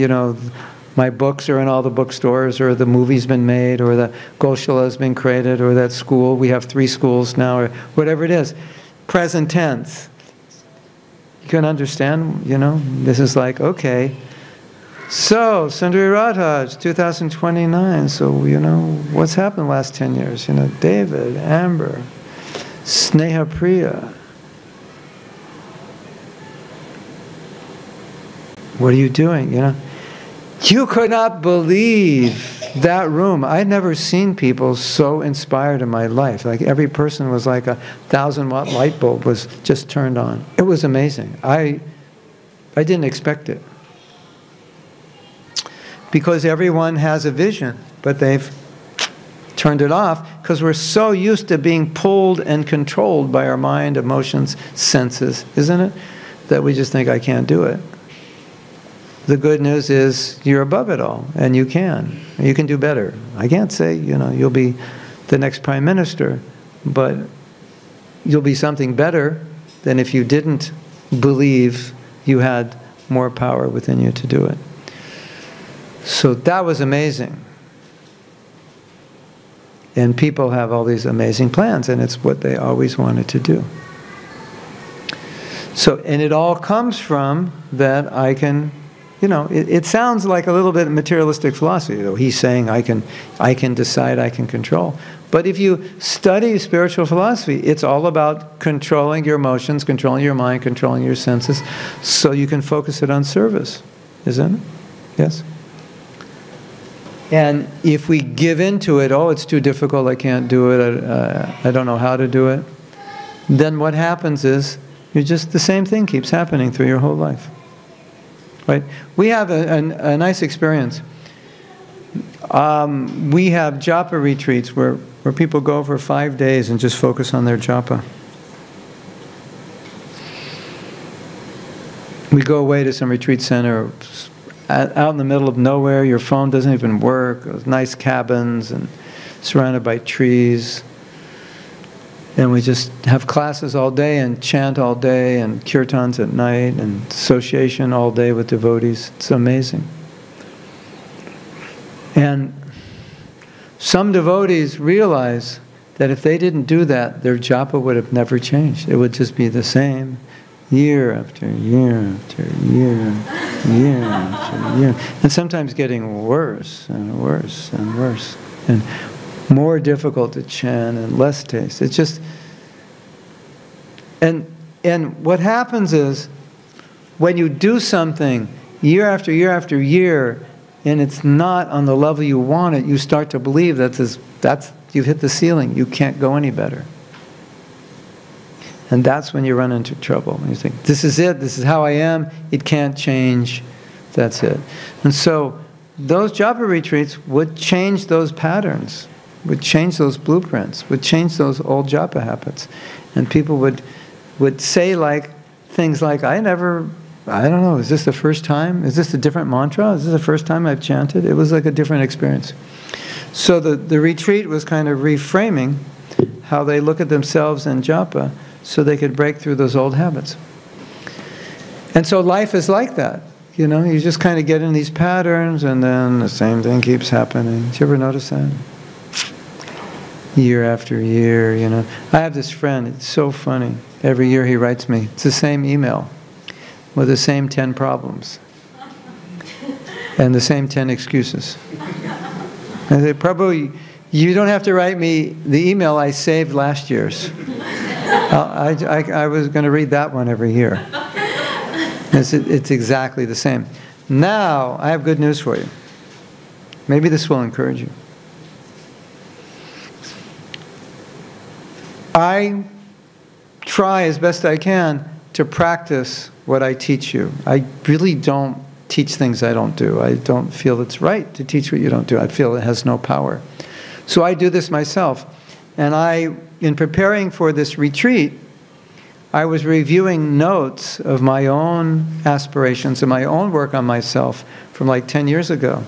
my books are in all the bookstores, or the movie's been made, or the Goshala's been created, or that school. We have 3 schools now, or whatever it is. Present tense. You can understand, this is like, okay. So, Sundari Radha, it's 2029, so, what's happened the last 10 years? David, Amber, Sneha Priya. What are you doing, You could not believe that room. I'd never seen people so inspired in my life. Like every person was like a 1,000-watt light bulb was just turned on. It was amazing. I didn't expect it. Because everyone has a vision, but they've turned it off because we're so used to being pulled and controlled by our mind, emotions, senses, isn't it? that we just think, I can't do it. The good news is you're above it all, and you can. You can do better. I can't say, you'll be the next prime minister, but you'll be something better than if you didn't believe you had more power within you to do it. So that was amazing. And people have all these amazing plans, and it's what they always wanted to do. So, and it all comes from that I can, it sounds like a little bit of materialistic philosophy, though. He's saying I can decide, I can control. But if you study spiritual philosophy, it's all about controlling your emotions, controlling your mind, controlling your senses, so you can focus it on service, isn't it? Yes? And if we give into it, oh, it's too difficult, I can't do it, I don't know how to do it, then what happens is, the same thing keeps happening through your whole life. Right? We have a nice experience. We have japa retreats where people go for 5 days and just focus on their japa. We go away to some retreat center out in the middle of nowhere. Your phone doesn't even work. Nice cabins and surrounded by trees. And we just have classes all day and chant all day and kirtans at night and association all day with devotees. It's amazing. And some devotees realize that if they didn't do that, their japa would have never changed. It would just be the same year after year after year, year after year. And sometimes getting worse and worse and worse. And more difficult to chant and less taste. It's just, and what happens is, when you do something year after year after year, and it's not on the level you want it, you start to believe that's you've hit the ceiling. You can't go any better. And that's when you run into trouble. You think, this is it. This is how I am. It can't change. That's it. And so those japa retreats would change those patterns, would change those blueprints, would change those old japa habits. And people would say things like, I don't know, is this the first time? Is this a different mantra? Is this the first time I've chanted? It was like a different experience. So the retreat was kind of reframing how they look at themselves in japa so they could break through those old habits. And so life is like that. You just kind of get in these patterns and then the same thing keeps happening. Did you ever notice that? Year after year, I have this friend, it's so funny. Every year he writes me, it's the same email with the same 10 problems and the same 10 excuses. I say, Prabhu, you don't have to write me the email I saved last year's. I was going to read that one every year. It's exactly the same. Now, I have good news for you. Maybe this will encourage you. I try as best I can to practice what I teach you. I really don't teach things I don't do. I don't feel it's right to teach what you don't do. I feel it has no power. So I do this myself. And in preparing for this retreat, I was reviewing notes of my own aspirations and my own work on myself from like 10 years ago.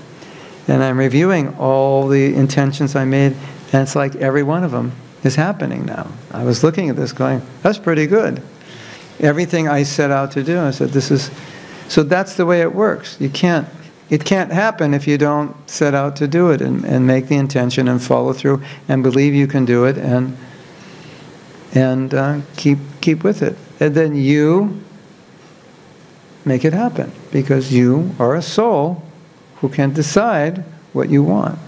And I'm reviewing all the intentions I made, and it's like every one of them is happening now. I was looking at this going, that's pretty good. Everything I set out to do, I said, so that's the way it works. It can't happen if you don't set out to do it and make the intention and follow through and believe you can do it and keep with it. And then you make it happen because you are a soul who can decide what you want.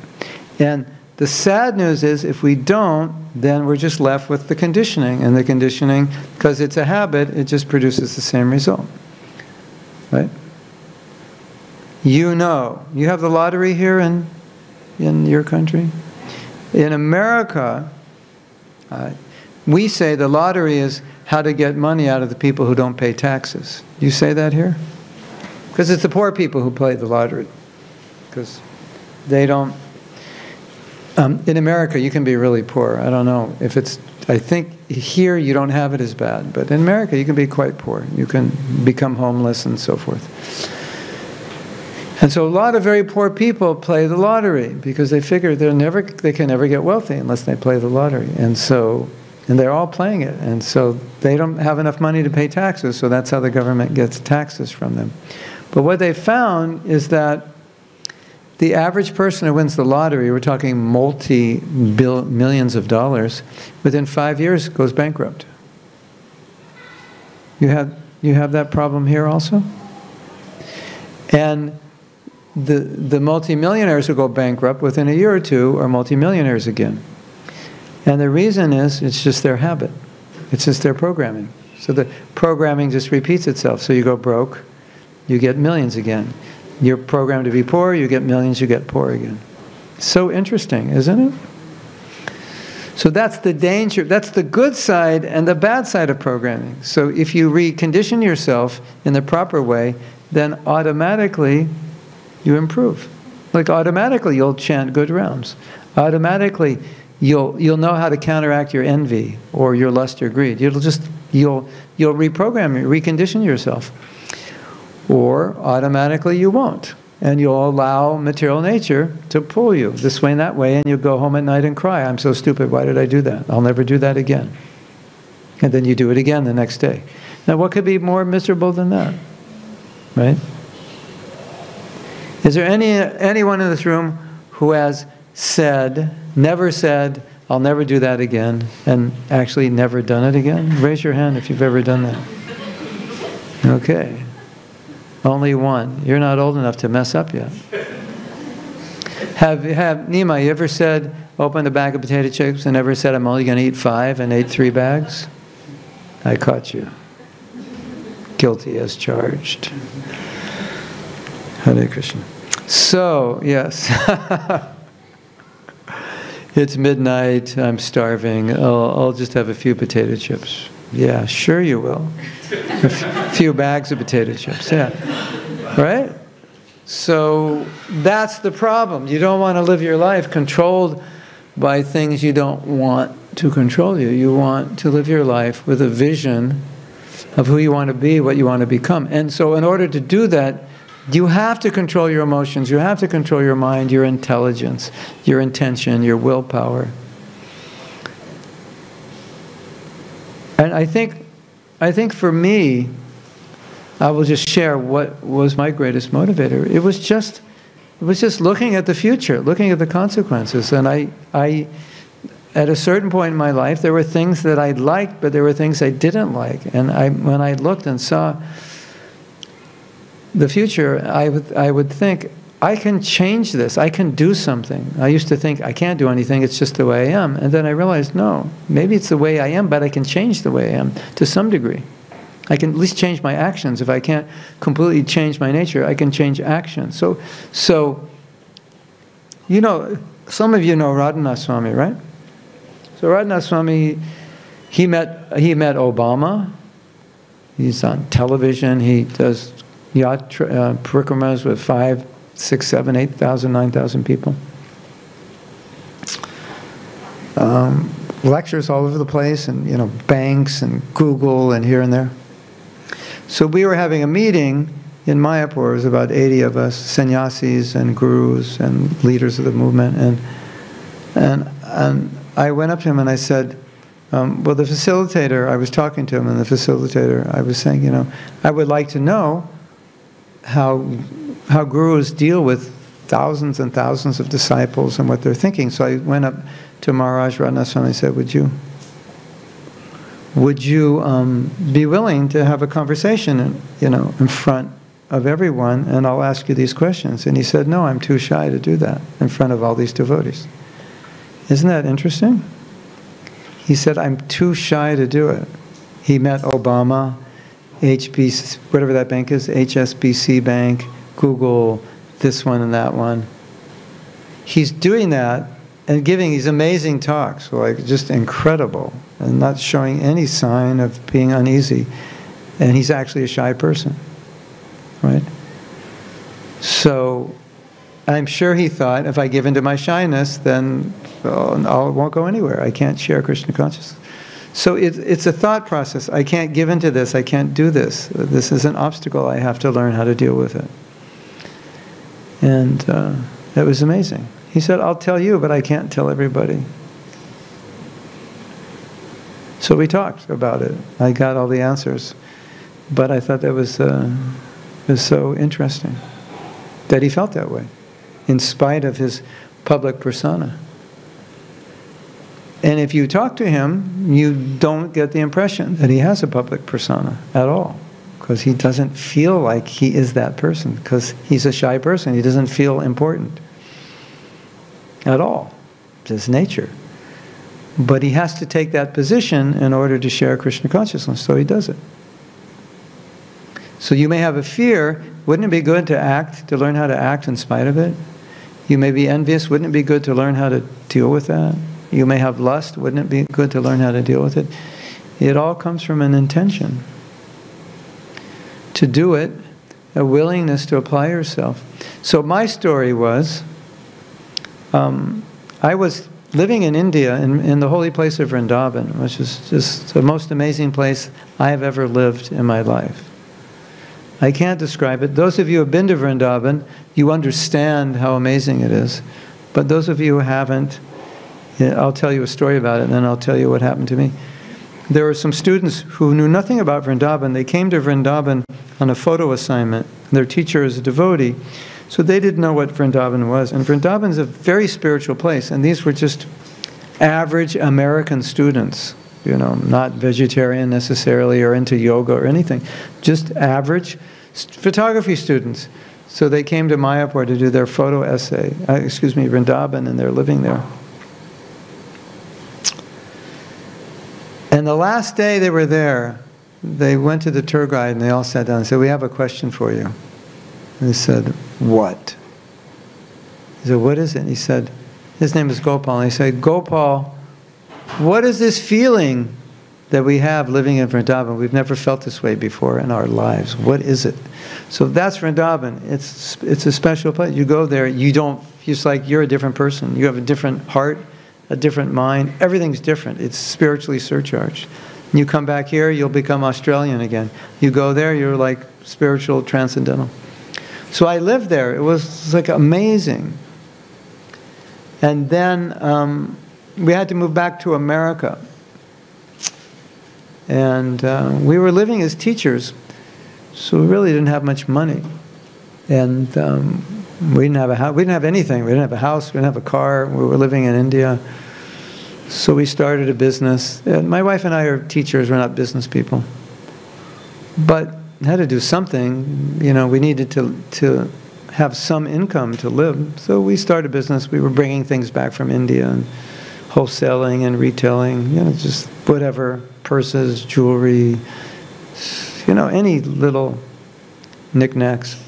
And the sad news is if we don't, then we're just left with the conditioning. And the conditioning, because it's a habit, it just produces the same result. Right? You have the lottery here in your country. In America, we say the lottery is how to get money out of the people who don't pay taxes. You say that here? Because it's the poor people who play the lottery. Because they don't... In America, you can be really poor. I don't know if it's, I think here you don't have it as bad, but in America you can be quite poor. You can become homeless and so forth. And so a lot of very poor people play the lottery because they figure they can never get wealthy unless they play the lottery. And they're all playing it. And so they don't have enough money to pay taxes, so that's how the government gets taxes from them. But what they found is that the average person who wins the lottery, we're talking multi-millions of dollars, within 5 years goes bankrupt. You have that problem here also? And the multimillionaires who go bankrupt within a year or two are multimillionaires again. And the reason is, it's just their habit. It's just their programming. So the programming just repeats itself. So you go broke, you get millions again. You're programmed to be poor, you get millions, you get poor again. So interesting, isn't it? So that's the danger, that's the good side and the bad side of programming. So if you recondition yourself in the proper way, then automatically you improve. Like automatically you'll chant good rounds. Automatically you'll know how to counteract your envy or your lust or greed. You'll reprogram, recondition yourself. Or automatically you won't. And you'll allow material nature to pull you this way and that way, and you'll go home at night and cry, I'm so stupid, why did I do that? I'll never do that again. And then you do it again the next day. Now what could be more miserable than that? Right? Is there anyone in this room who has never said, I'll never do that again, and actually never done it again? Raise your hand if you've ever done that. Okay. Only one. You're not old enough to mess up yet. Nima, you ever said, opened a bag of potato chips and ever said, I'm only going to eat 5 and ate 3 bags? I caught you. Guilty as charged. Hare Krishna. So, yes. It's midnight, I'm starving, I'll just have a few potato chips. Yeah, sure you will. A few bags of potato chips, yeah. Right? So that's the problem. You don't want to live your life controlled by things you don't want to control you. You want to live your life with a vision of who you want to be, what you want to become. And so in order to do that, you have to control your emotions, you have to control your mind, your intelligence, your intention, your willpower. And I think for me, I will just share what was my greatest motivator. It was just looking at the future, looking at the consequences. And I at a certain point in my life, there were things that I liked, but there were things I didn't like. And when I looked and saw the future, I would think, I can change this, I can do something. I used to think, I can't do anything, it's just the way I am. And then I realized, no, maybe it's the way I am, but I can change the way I am to some degree. I can at least change my actions. If I can't completely change my nature, I can change actions. So you know, some of you know Radhanath Swami, right? So Radhanath Swami, he met Obama. He's on television. He does yacht parikramas with 5, 6, 7, 8,000, 9,000 people. Lectures all over the place, and you know, banks and Google and here and there. So we were having a meeting in Mayapur. It was about 80 of us, sannyasis and gurus and leaders of the movement. And I went up to him and I said, well, the facilitator, I was talking to him, and the facilitator, I was saying, you know, I would like to know how gurus deal with thousands and thousands of disciples and what they're thinking. So I went up to Maharaj Radhanath Swami and I said, would you be willing to have a conversation, you know, in front of everyone, and I'll ask you these questions? And he said, no, I'm too shy to do that in front of all these devotees. Isn't that interesting? He said, I'm too shy to do it. He met Obama, HBC, whatever that bank is, HSBC Bank, Google, this one and that one. He's doing that and giving these amazing talks, like just incredible, and not showing any sign of being uneasy. And he's actually a shy person, right? So I'm sure he thought, if I give in to my shyness, then well, I won't go anywhere. I can't share Krishna consciousness. So it's a thought process. I can't give into this. I can't do this. This is an obstacle. I have to learn how to deal with it. And that was amazing. He said, I'll tell you, but I can't tell everybody. So we talked about it. I got all the answers. But I thought that was so interesting that he felt that way, in spite of his public persona. And if you talk to him, you don't get the impression that he has a public persona at all, because he doesn't feel like he is that person, because he's a shy person. He doesn't feel important at all. It's his nature. But he has to take that position in order to share Krishna consciousness, so he does it. So you may have a fear. Wouldn't it be good to act, to learn how to act in spite of it? You may be envious. Wouldn't it be good to learn how to deal with that? You may have lust. Wouldn't it be good to learn how to deal with it? It all comes from an intention to do it, a willingness to apply yourself. So my story was, I was living in India, in the holy place of Vrindavan, which is just the most amazing place I have ever lived in my life. I can't describe it. Those of you who have been to Vrindavan, you understand how amazing it is. But those of you who haven't, I'll tell you a story about it, and then I'll tell you what happened to me. There were some students who knew nothing about Vrindavan. They came to Vrindavan on a photo assignment. Their teacher is a devotee, so they didn't know what Vrindavan was. And Vrindavan is a very spiritual place, and these were just average American students, you know, not vegetarian necessarily or into yoga or anything, just average photography students. So they came to Mayapur to do their photo essay, Vrindavan, and they're living there. And the last day they were there, they went to the tour guide and they all sat down and said, we have a question for you. And he said, what? He said, what is it? And he said, his name is Gopal. And he said, Gopal, what is this feeling that we have living in Vrindavan? We've never felt this way before in our lives. What is it? So that's Vrindavan. It's a special place. You go there, you don't, it's like you're a different person. You have a different heart, a different mind. Everything's different. It's spiritually surcharged. You come back here, you'll become Australian again. You go there, you're like spiritual, transcendental. So I lived there. It was like amazing. And then we had to move back to America. And we were living as teachers, so we really didn't have much money. And we didn't have a house. We didn't have anything. We didn't have a house. We didn't have a car. We were living in India. So we started a business. And my wife and I are teachers. We're not business people. But had to do something. You know, we needed to have some income to live. So we started a business. We were bringing things back from India and wholesaling and retailing. You know, just whatever, purses, jewelry, you know, any little knickknacks.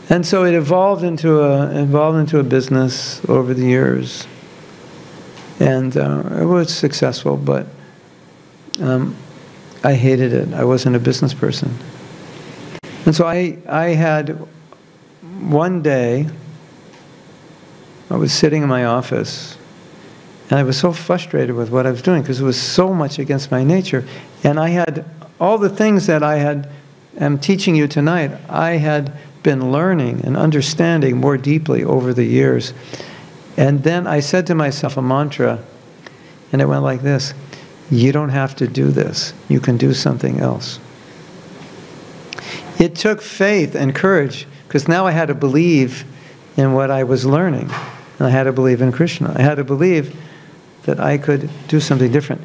And so it evolved into a business over the years. And it was successful, but I hated it. I wasn't a business person. And so I had one day, I was sitting in my office, and I was so frustrated with what I was doing because it was so much against my nature. And I had all the things that am teaching you tonight, I had been learning and understanding more deeply over the years. And then I said to myself a mantra, and it went like this: you don't have to do this. You can do something else. It took faith and courage, because now I had to believe in what I was learning. And I had to believe in Krishna. I had to believe that I could do something different.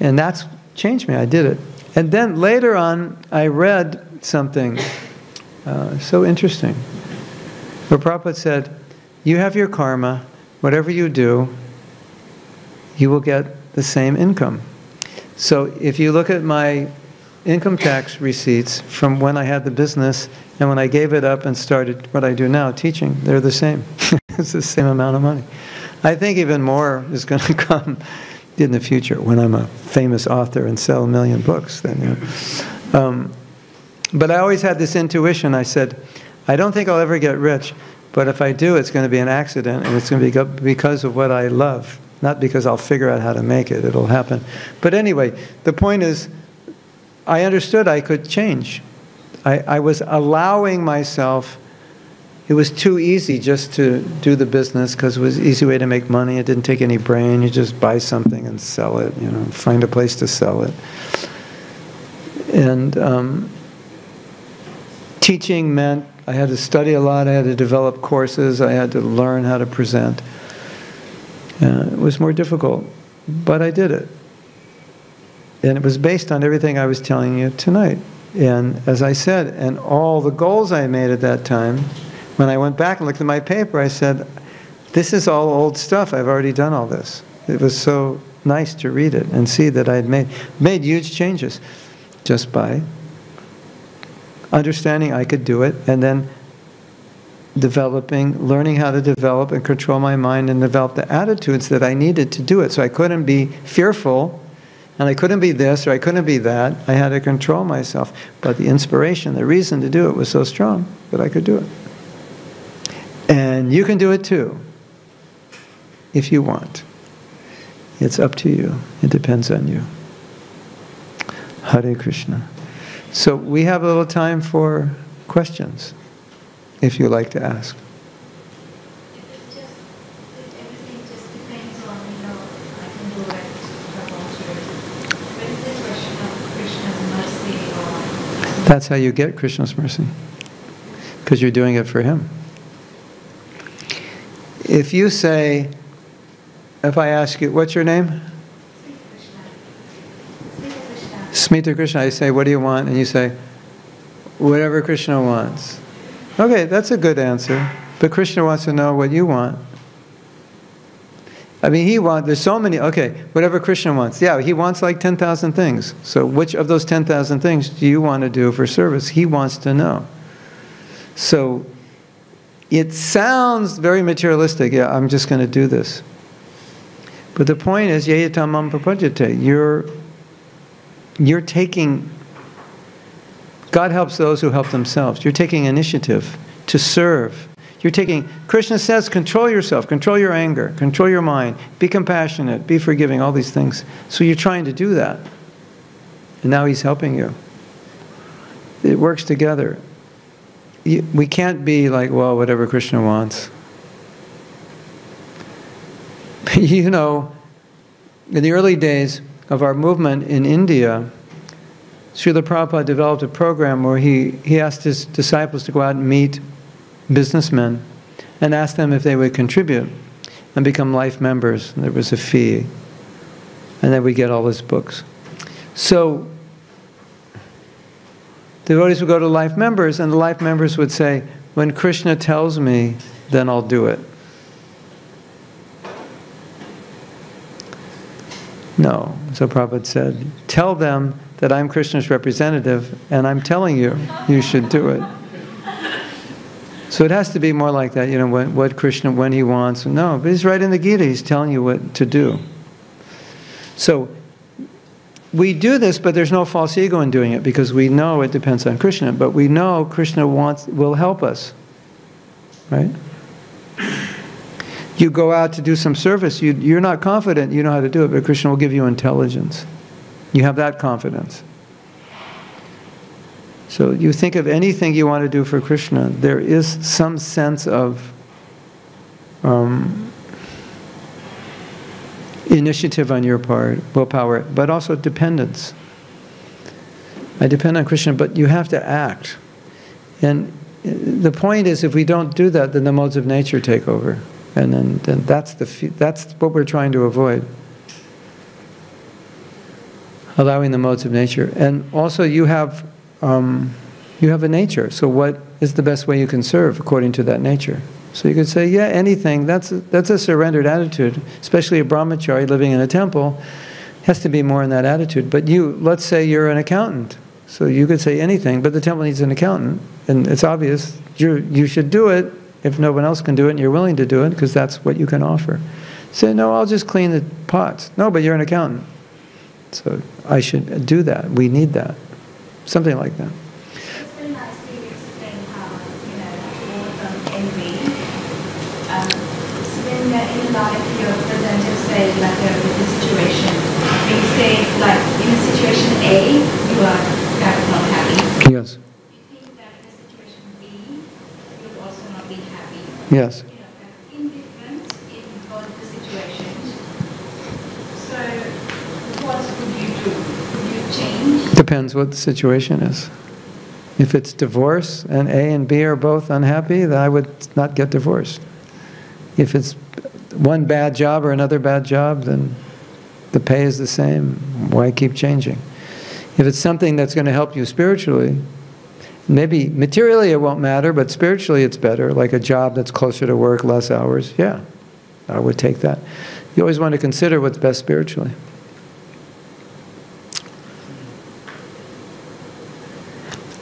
And that's changed me. I did it. And then later on, I read something so interesting, where Prabhupada said, you have your karma. Whatever you do, you will get the same income. So if you look at my income tax receipts from when I had the business and when I gave it up and started what I do now, teaching, they're the same. It's the same amount of money. I think even more is going to come in the future when I'm a famous author and sell 1 million books. Then, you know. But I always had this intuition. I said, I don't think I'll ever get rich, But if I do, it's going to be an accident, and it's going to be because of what I love, not because I'll figure out how to make it. It'll happen. But anyway, the point is, I understood I could change. I was allowing myself. It was too easy just to do the business because it was an easy way to make money. It didn't take any brain. You just buy something and sell it, find a place to sell it. And teaching meant I had to study a lot. I had to develop courses. I had to learn how to present. It was more difficult, but I did it. And it was based on everything I was telling you tonight. And as I said, and all the goals I made at that time, when I went back and looked at my paper, I said, this is all old stuff. I've already done all this. It was so nice to read it and see that I had made huge changes just by understanding I could do it, and then learning how to develop and control my mind and develop the attitudes that I needed to do it. So I couldn't be fearful, and I couldn't be this or I couldn't be that. I had to control myself. But the inspiration, the reason to do it was so strong that I could do it. And you can do it too, if you want. It's up to you. It depends on you. Hare Krishna. So we have a little time for questions, if you like to ask. If everything just depends on, I can do it, I want to. What is the question of Krishna's mercy or? That's how you get Krishna's mercy, because you're doing it for Him. If you say, if I ask you, what's your name? Smita Krishna. I say, what do you want? And you say, whatever Krishna wants. Okay, that's a good answer. But Krishna wants to know what you want. I mean, there's so many, okay, whatever Krishna wants. Yeah, He wants like 10,000 things. So which of those 10,000 things do you want to do for service? He wants to know. So it sounds very materialistic. Yeah, I'm just going to do this. But the point is, yeyatamam prapajate. You're taking, God helps those who help themselves. You're taking initiative to serve. Krishna says, control yourself, control your anger, control your mind, be compassionate, be forgiving, all these things. So you're trying to do that. And now He's helping you. It works together. We can't be like, well, whatever Krishna wants. In the early days of our movement in India, Srila Prabhupada developed a program where he asked his disciples to go out and meet businessmen and ask them if they would contribute and become life members. There was a fee. And then we get all his books. So devotees would go to life members, and the life members would say, when Krishna tells me, then I'll do it. No. So Prabhupada said, tell them that I'm Krishna's representative, and I'm telling you, you should do it. So it has to be more like that, what Krishna, when He wants. No, but He's right in the Gita, He's telling you what to do. So we do this, but there's no false ego in doing it, because we know it depends on Krishna, but we know Krishna will help us, right? You go out to do some service, you're not confident you know how to do it, but Krishna will give you intelligence. You have that confidence. So you think of anything you want to do for Krishna, there is some sense of initiative on your part, willpower, but also dependence. I depend on Krishna, but you have to act. And the point is, if we don't do that, then the modes of nature take over. And then that's what we're trying to avoid. Allowing the modes of nature. And also you have a nature. So what is the best way you can serve according to that nature? So you could say, yeah, anything. That's a surrendered attitude. Especially a brahmachari living in a temple has to be more in that attitude. But let's say you're an accountant. So you could say anything, but the temple needs an accountant. And it's obvious you should do it if no one else can do it and you're willing to do it, because that's what you can offer. Say, no, I'll just clean the pots. No, but you're an accountant. So I should do that. We need that. Something like that. It's very nicely explained how, to overcome envy. like your presenter said, like with the situation, when you say like in a situation A, you are kind of not happy. Yes. You think that in a situation B, you'll also not be happy. Yes. You know, kind of indifference in both the situations. So what would you do? Would you change? Depends what the situation is. If it's divorce and A and B are both unhappy, then I would not get divorced. If it's one bad job or another bad job, then the pay is the same. Why keep changing? If it's something that's going to help you spiritually, maybe materially it won't matter, but spiritually it's better, like a job that's closer to work, less hours, yeah, I would take that. You always want to consider what's best spiritually.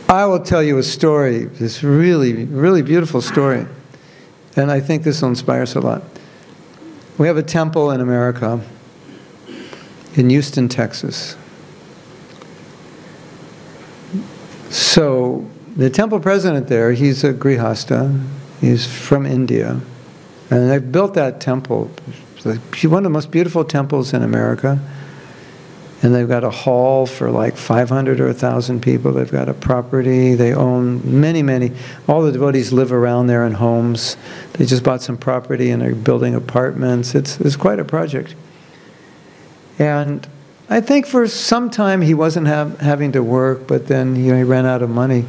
I will tell you a story, this really, really beautiful story, and I think this will inspire us a lot. We have a temple in America, in Houston, Texas. So the temple president there, he's a grihasta, he's from India, and they've built that temple. It's one of the most beautiful temples in America. And they've got a hall for like 500 or 1,000 people. They've got a property. They own many, many. All the devotees live around there in homes. They just bought some property and are building apartments. It's quite a project. And I think for some time he wasn't having to work, but then he ran out of money.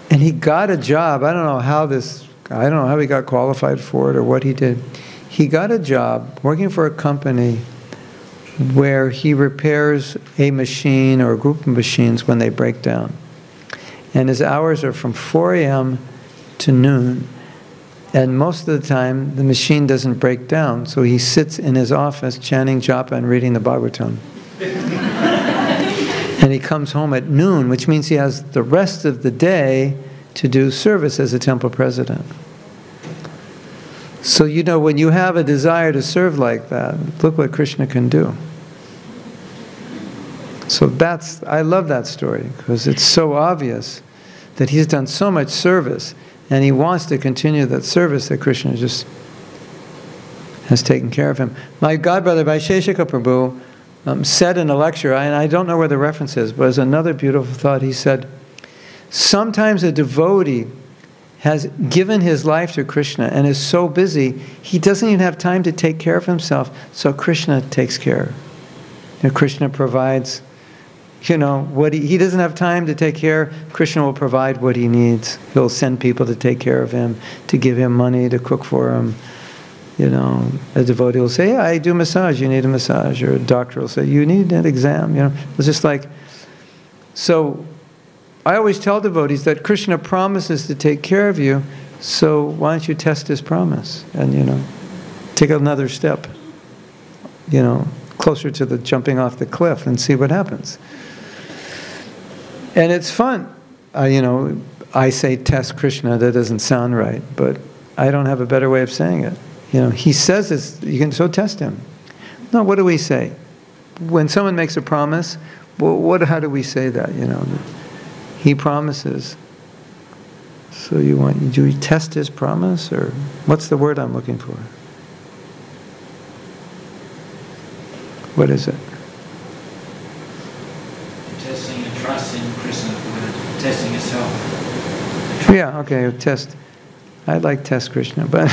And he got a job. I don't know how he got qualified for it or what he did. He got a job working for a company where he repairs a machine or a group of machines when they break down. And his hours are from 4 a.m. to noon. And most of the time, the machine doesn't break down. So he sits in his office chanting japa and reading the Bhagavatam. And he comes home at noon, which means he has the rest of the day to do service as a temple president. So, you know, when you have a desire to serve like that, look what Krishna can do. So I love that story, because it's so obvious that he's done so much service, and he wants to continue that service that Krishna just has taken care of him. My godbrother, Vaisheshika Prabhu, said in a lecture, and I don't know where the reference is, but it's another beautiful thought. He said, sometimes a devotee has given his life to Krishna and is so busy, he doesn't even have time to take care of himself, so Krishna takes care. You know, Krishna provides, you know, what he doesn't have time to take care, Krishna will provide what he needs. He'll send people to take care of him, to give him money, to cook for him. You know, a devotee will say, yeah, I do massage, you need a massage. Or a doctor will say, you need an exam. You know, it's just like, so I always tell devotees that Krishna promises to take care of you, so why don't you test his promise and, you know, take another step, you know, closer to the jumping off the cliff and see what happens. And it's fun. You know, I say test Krishna, that doesn't sound right, but I don't have a better way of saying it. You know, he says this, you can so test him. No, what do we say? When someone makes a promise, well, how do we say that, you know? He promises. So do we test his promise, or what's the word I'm looking for? What is it? Testing and trusting Krishna, testing yourself. Yeah, okay, test. I'd like test Krishna, but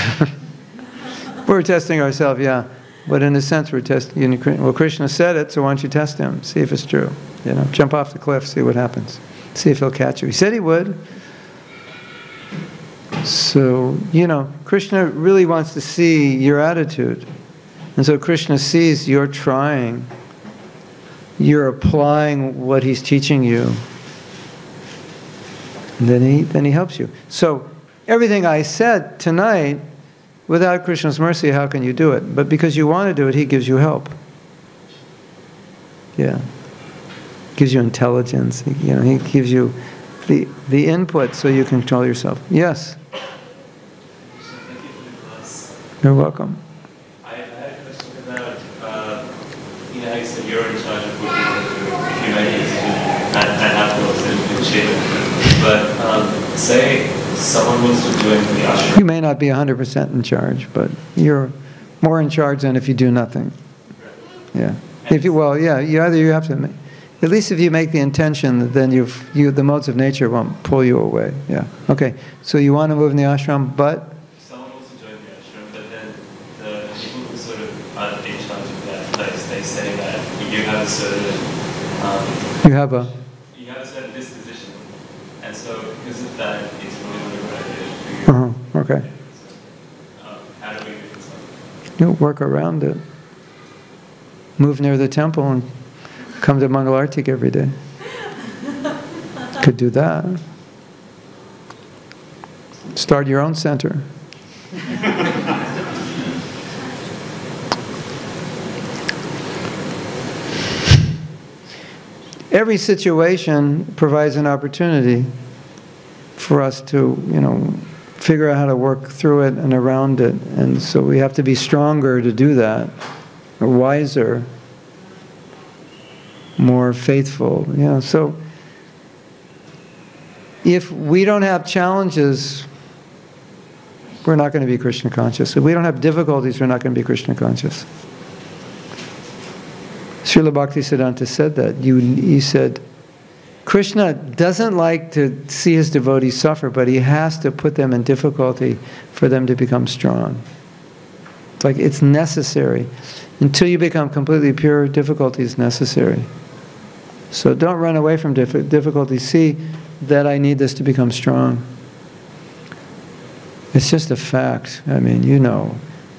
we're testing ourselves, yeah. But in a sense, we're testing. Well, Krishna said it, so why don't you test him? See if it's true. You know, jump off the cliff, see what happens. See if he'll catch you. He said he would. So, you know, Krishna really wants to see your attitude. And so Krishna sees you're trying. You're applying what he's teaching you. And then he helps you. So everything I said tonight, without Krishna's mercy, how can you do it? But because you want to do it, he gives you help. Yeah. Gives you intelligence. You know, he gives you the input so you can control yourself. Yes? You're welcome. I had a question about, you know, how you said you're in charge of looking into humanities and have those in shape. But say someone was to do it in the ashram. You may not be 100% in charge, but you're more in charge than if you do nothing. Yeah. If you, well, yeah, you have to, at least if you make the intention, then the modes of nature won't pull you away. Yeah. Okay. So you want to move in the ashram, but? Someone wants to join the ashram, but then the people who sort of are in charge of that place, they say that you have a certain, you have a certain disposition, and so because of that, it's really not a good idea for you. Okay. So, how do we reconcile? You work around it. Move near the temple and come to Mangalartik every day. Could do that. Start your own center. Every situation provides an opportunity for us to, figure out how to work through it and around it. And so we have to be stronger to do that, or wiser, more faithful. So if we don't have challenges, we're not going to be Krishna conscious. If we don't have difficulties, we're not going to be Krishna conscious. Srila Bhaktisiddhanta said that. He said, Krishna doesn't like to see his devotees suffer, but he has to put them in difficulty for them to become strong. It's like it's necessary. Until you become completely pure, difficulty is necessary. So don't run away from difficulty. See that I need this to become strong. It's just a fact. I mean,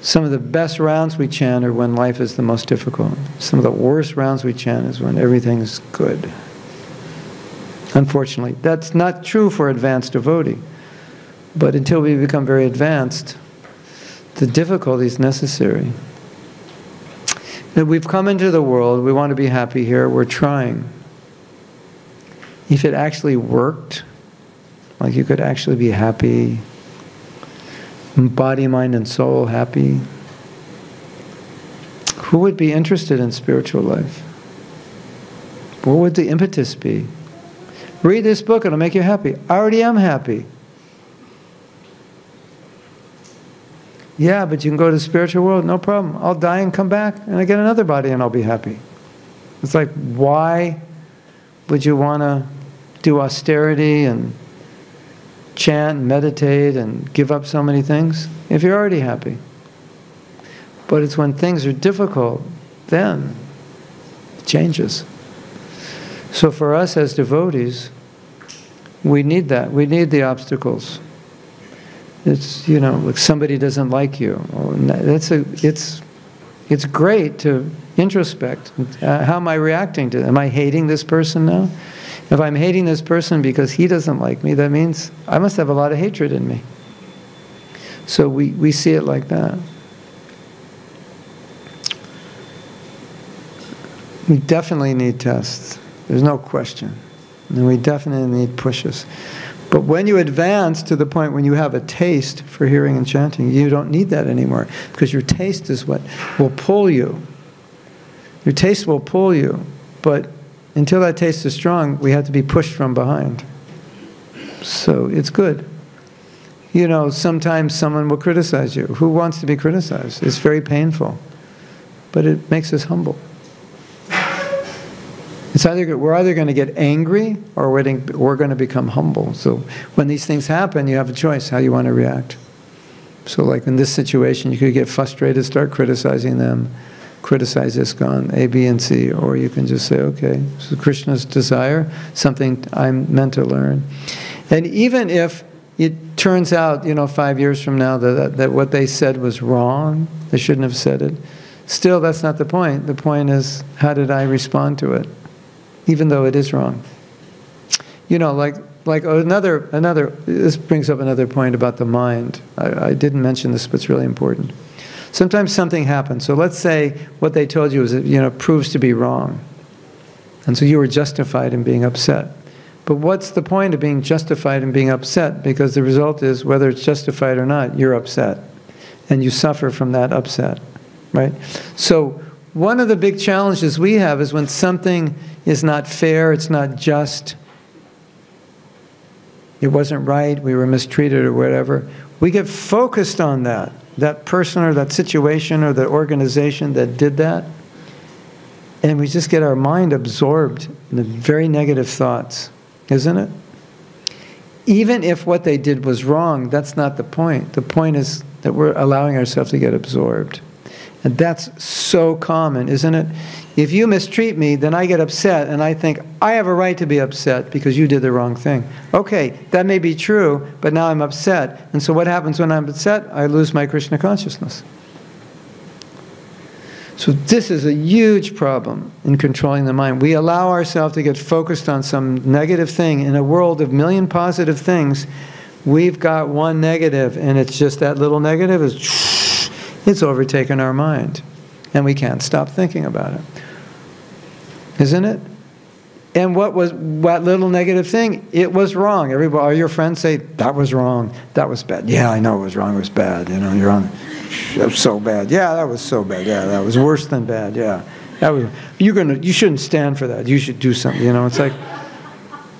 some of the best rounds we chant are when life is the most difficult. Some of the worst rounds we chant is when everything's good. Unfortunately, that's not true for advanced devotee. But until we become very advanced, the difficulty is necessary. And we've come into the world, we want to be happy here, we're trying. If it actually worked, like you could actually be happy, body, mind, and soul happy, who would be interested in spiritual life? What would the impetus be? Read this book, it'll make you happy. I already am happy. Yeah, but you can go to the spiritual world, no problem. I'll die and come back, and I get another body and I'll be happy. It's like, why would you want to do austerity and chant and meditate and give up so many things if you're already happy? But it's when things are difficult, then it changes. So for us as devotees, we need that. We need the obstacles. It's, like somebody doesn't like you. It's great to introspect. How am I reacting to it? Am I hating this person now? If I'm hating this person because he doesn't like me, that means I must have a lot of hatred in me. So we see it like that. We definitely need tests. There's no question. And we definitely need pushes. But when you advance to the point when you have a taste for hearing and chanting, you don't need that anymore, because your taste is what will pull you. Your taste will pull you, but until that taste is strong, we have to be pushed from behind. So it's good. Sometimes someone will criticize you. Who wants to be criticized? It's very painful, but it makes us humble. We're either going to get angry or we're going to become humble. So when these things happen, you have a choice how you want to react. So like in this situation, you could get frustrated, start criticizing them, criticize ISKCON, A, B, and C, or you can just say, okay, this is Krishna's desire, something I'm meant to learn. And even if it turns out, 5 years from now that what they said was wrong, they shouldn't have said it, still that's not the point. The point is, how did I respond to it? Even though it is wrong. Like another, this brings up another point about the mind. I didn't mention this, but it's really important. Sometimes something happens. So let's say what they told you is, proves to be wrong. And so you were justified in being upset. But what's the point of being justified in being upset? Because the result is, whether it's justified or not, you're upset. And you suffer from that upset, right? So one of the big challenges we have is when something is not fair, it's not just, it wasn't right, we were mistreated or whatever, we get focused on that. that person or that situation or the organization that did that, and we just get our mind absorbed in the very negative thoughts, isn't it? Even if what they did was wrong, that's not the point. The point is that we're allowing ourselves to get absorbed. And that's so common, isn't it? If you mistreat me, then I get upset, and I think, I have a right to be upset because you did the wrong thing. Okay, that may be true, but now I'm upset. And so what happens when I'm upset? I lose my Krishna consciousness. So this is a huge problem in controlling the mind. We allow ourselves to get focused on some negative thing. In a world of a million positive things, we've got one negative, and it's just that little negative it's overtaken our mind. And we can't stop thinking about it. Isn't it? And what little negative thing? It was wrong. Everybody, all your friends say, that was wrong. That was bad. Yeah, I know it was wrong. It was bad. You know, you're on. That was so bad. Yeah, that was so bad. Yeah, that was worse than bad. Yeah, that was. You shouldn't stand for that. You should do something. You know, it's like,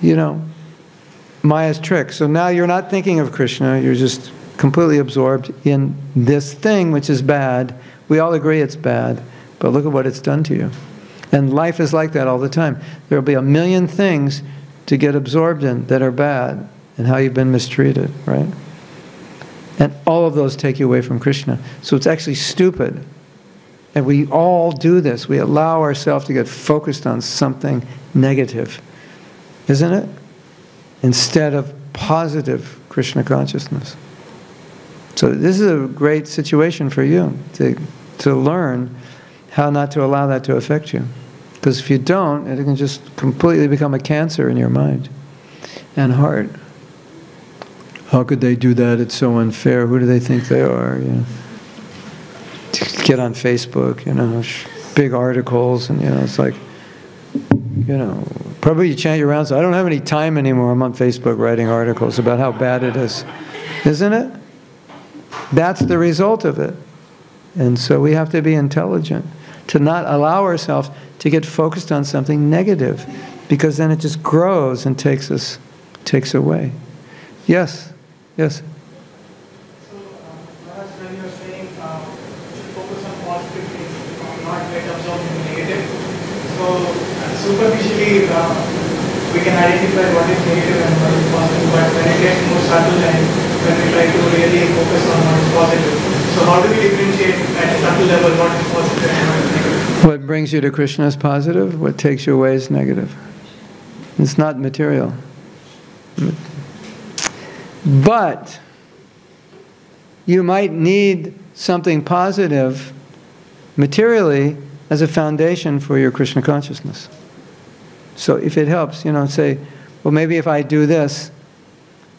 you know, Maya's trick. So now you're not thinking of Krishna. You're just completely absorbed in this thing, which is bad. We all agree it's bad, but look at what it's done to you. And life is like that all the time. There will be a million things to get absorbed in that are bad, and how you've been mistreated, right? And all of those take you away from Krishna. So it's actually stupid. And we all do this. We allow ourselves to get focused on something negative, isn't it? Instead of positive Krishna consciousness. So this is a great situation for you to learn how not to allow that to affect you. Because if you don't, it can just completely become a cancer in your mind and heart. How could they do that? It's so unfair. Who do they think they are? You know, get on Facebook, you know, big articles, and you know, it's like, you know, probably you chant your rounds. I don't have any time anymore. I'm on Facebook writing articles about how bad it is, isn't it? That's the result of it. And so we have to be intelligent to not allow ourselves to get focused on something negative, because then it just grows and takes away. Yes, yes. So, perhaps when you're saying to focus on positive things, not get absorbed in negative, so superficially we can identify what is negative and what is positive, but when it gets more subtle and when we try to really focus on what is positive, so how do we differentiate at a subtle level what is positive and what is negative? What brings you to Krishna is positive. What takes you away is negative. It's not material. But you might need something positive materially as a foundation for your Krishna consciousness. So if it helps, you know, say, well, maybe if I do this,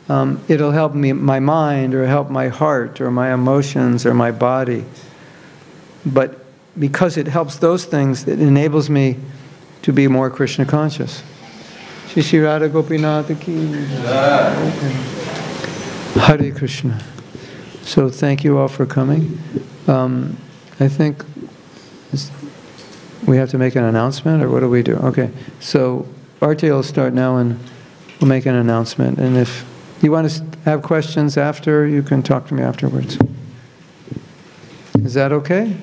it'll help me, my mind, or help my heart, or my emotions, or my body. But because it helps those things, it enables me to be more Krishna conscious. Shri Shri Radha Gopinath ki Hare Krishna. So thank you all for coming. I think we have to make an announcement, or what do we do? Okay, so Arti will start now and we'll make an announcement. And if you want to have questions after, you can talk to me afterwards. Is that okay?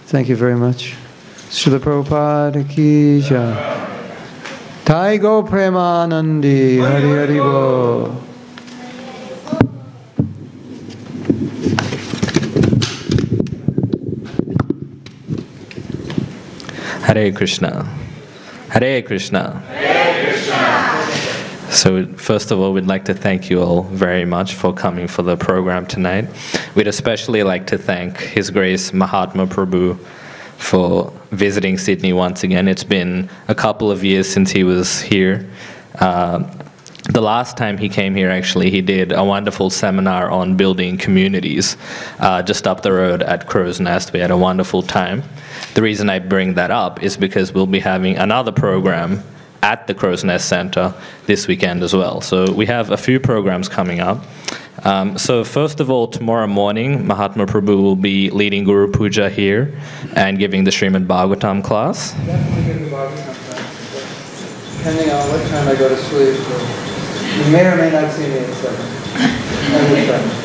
Thank you very much. Srila Prabhupada ki jai. Taigo Premanandi Hari Hari Bo. Hare Krishna. Hare Krishna. Hare Krishna. So first of all, we'd like to thank you all very much for coming for the program tonight. We'd especially like to thank His Grace Mahatma Prabhu for visiting Sydney once again. It's been a couple of years since he was here. The last time he came here, actually, he did a wonderful seminar on building communities just up the road at Crow's Nest. We had a wonderful time. The reason I bring that up is because we'll be having another program at the Crow's Nest Center this weekend as well. So we have a few programs coming up. So first of all, tomorrow morning, Mahatma Prabhu will be leading Guru Puja here and giving the Srimad Bhagavatam class. Definitely give the Bhagavatam class. Depending on what time I go to sleep. You may or may not see me at 7.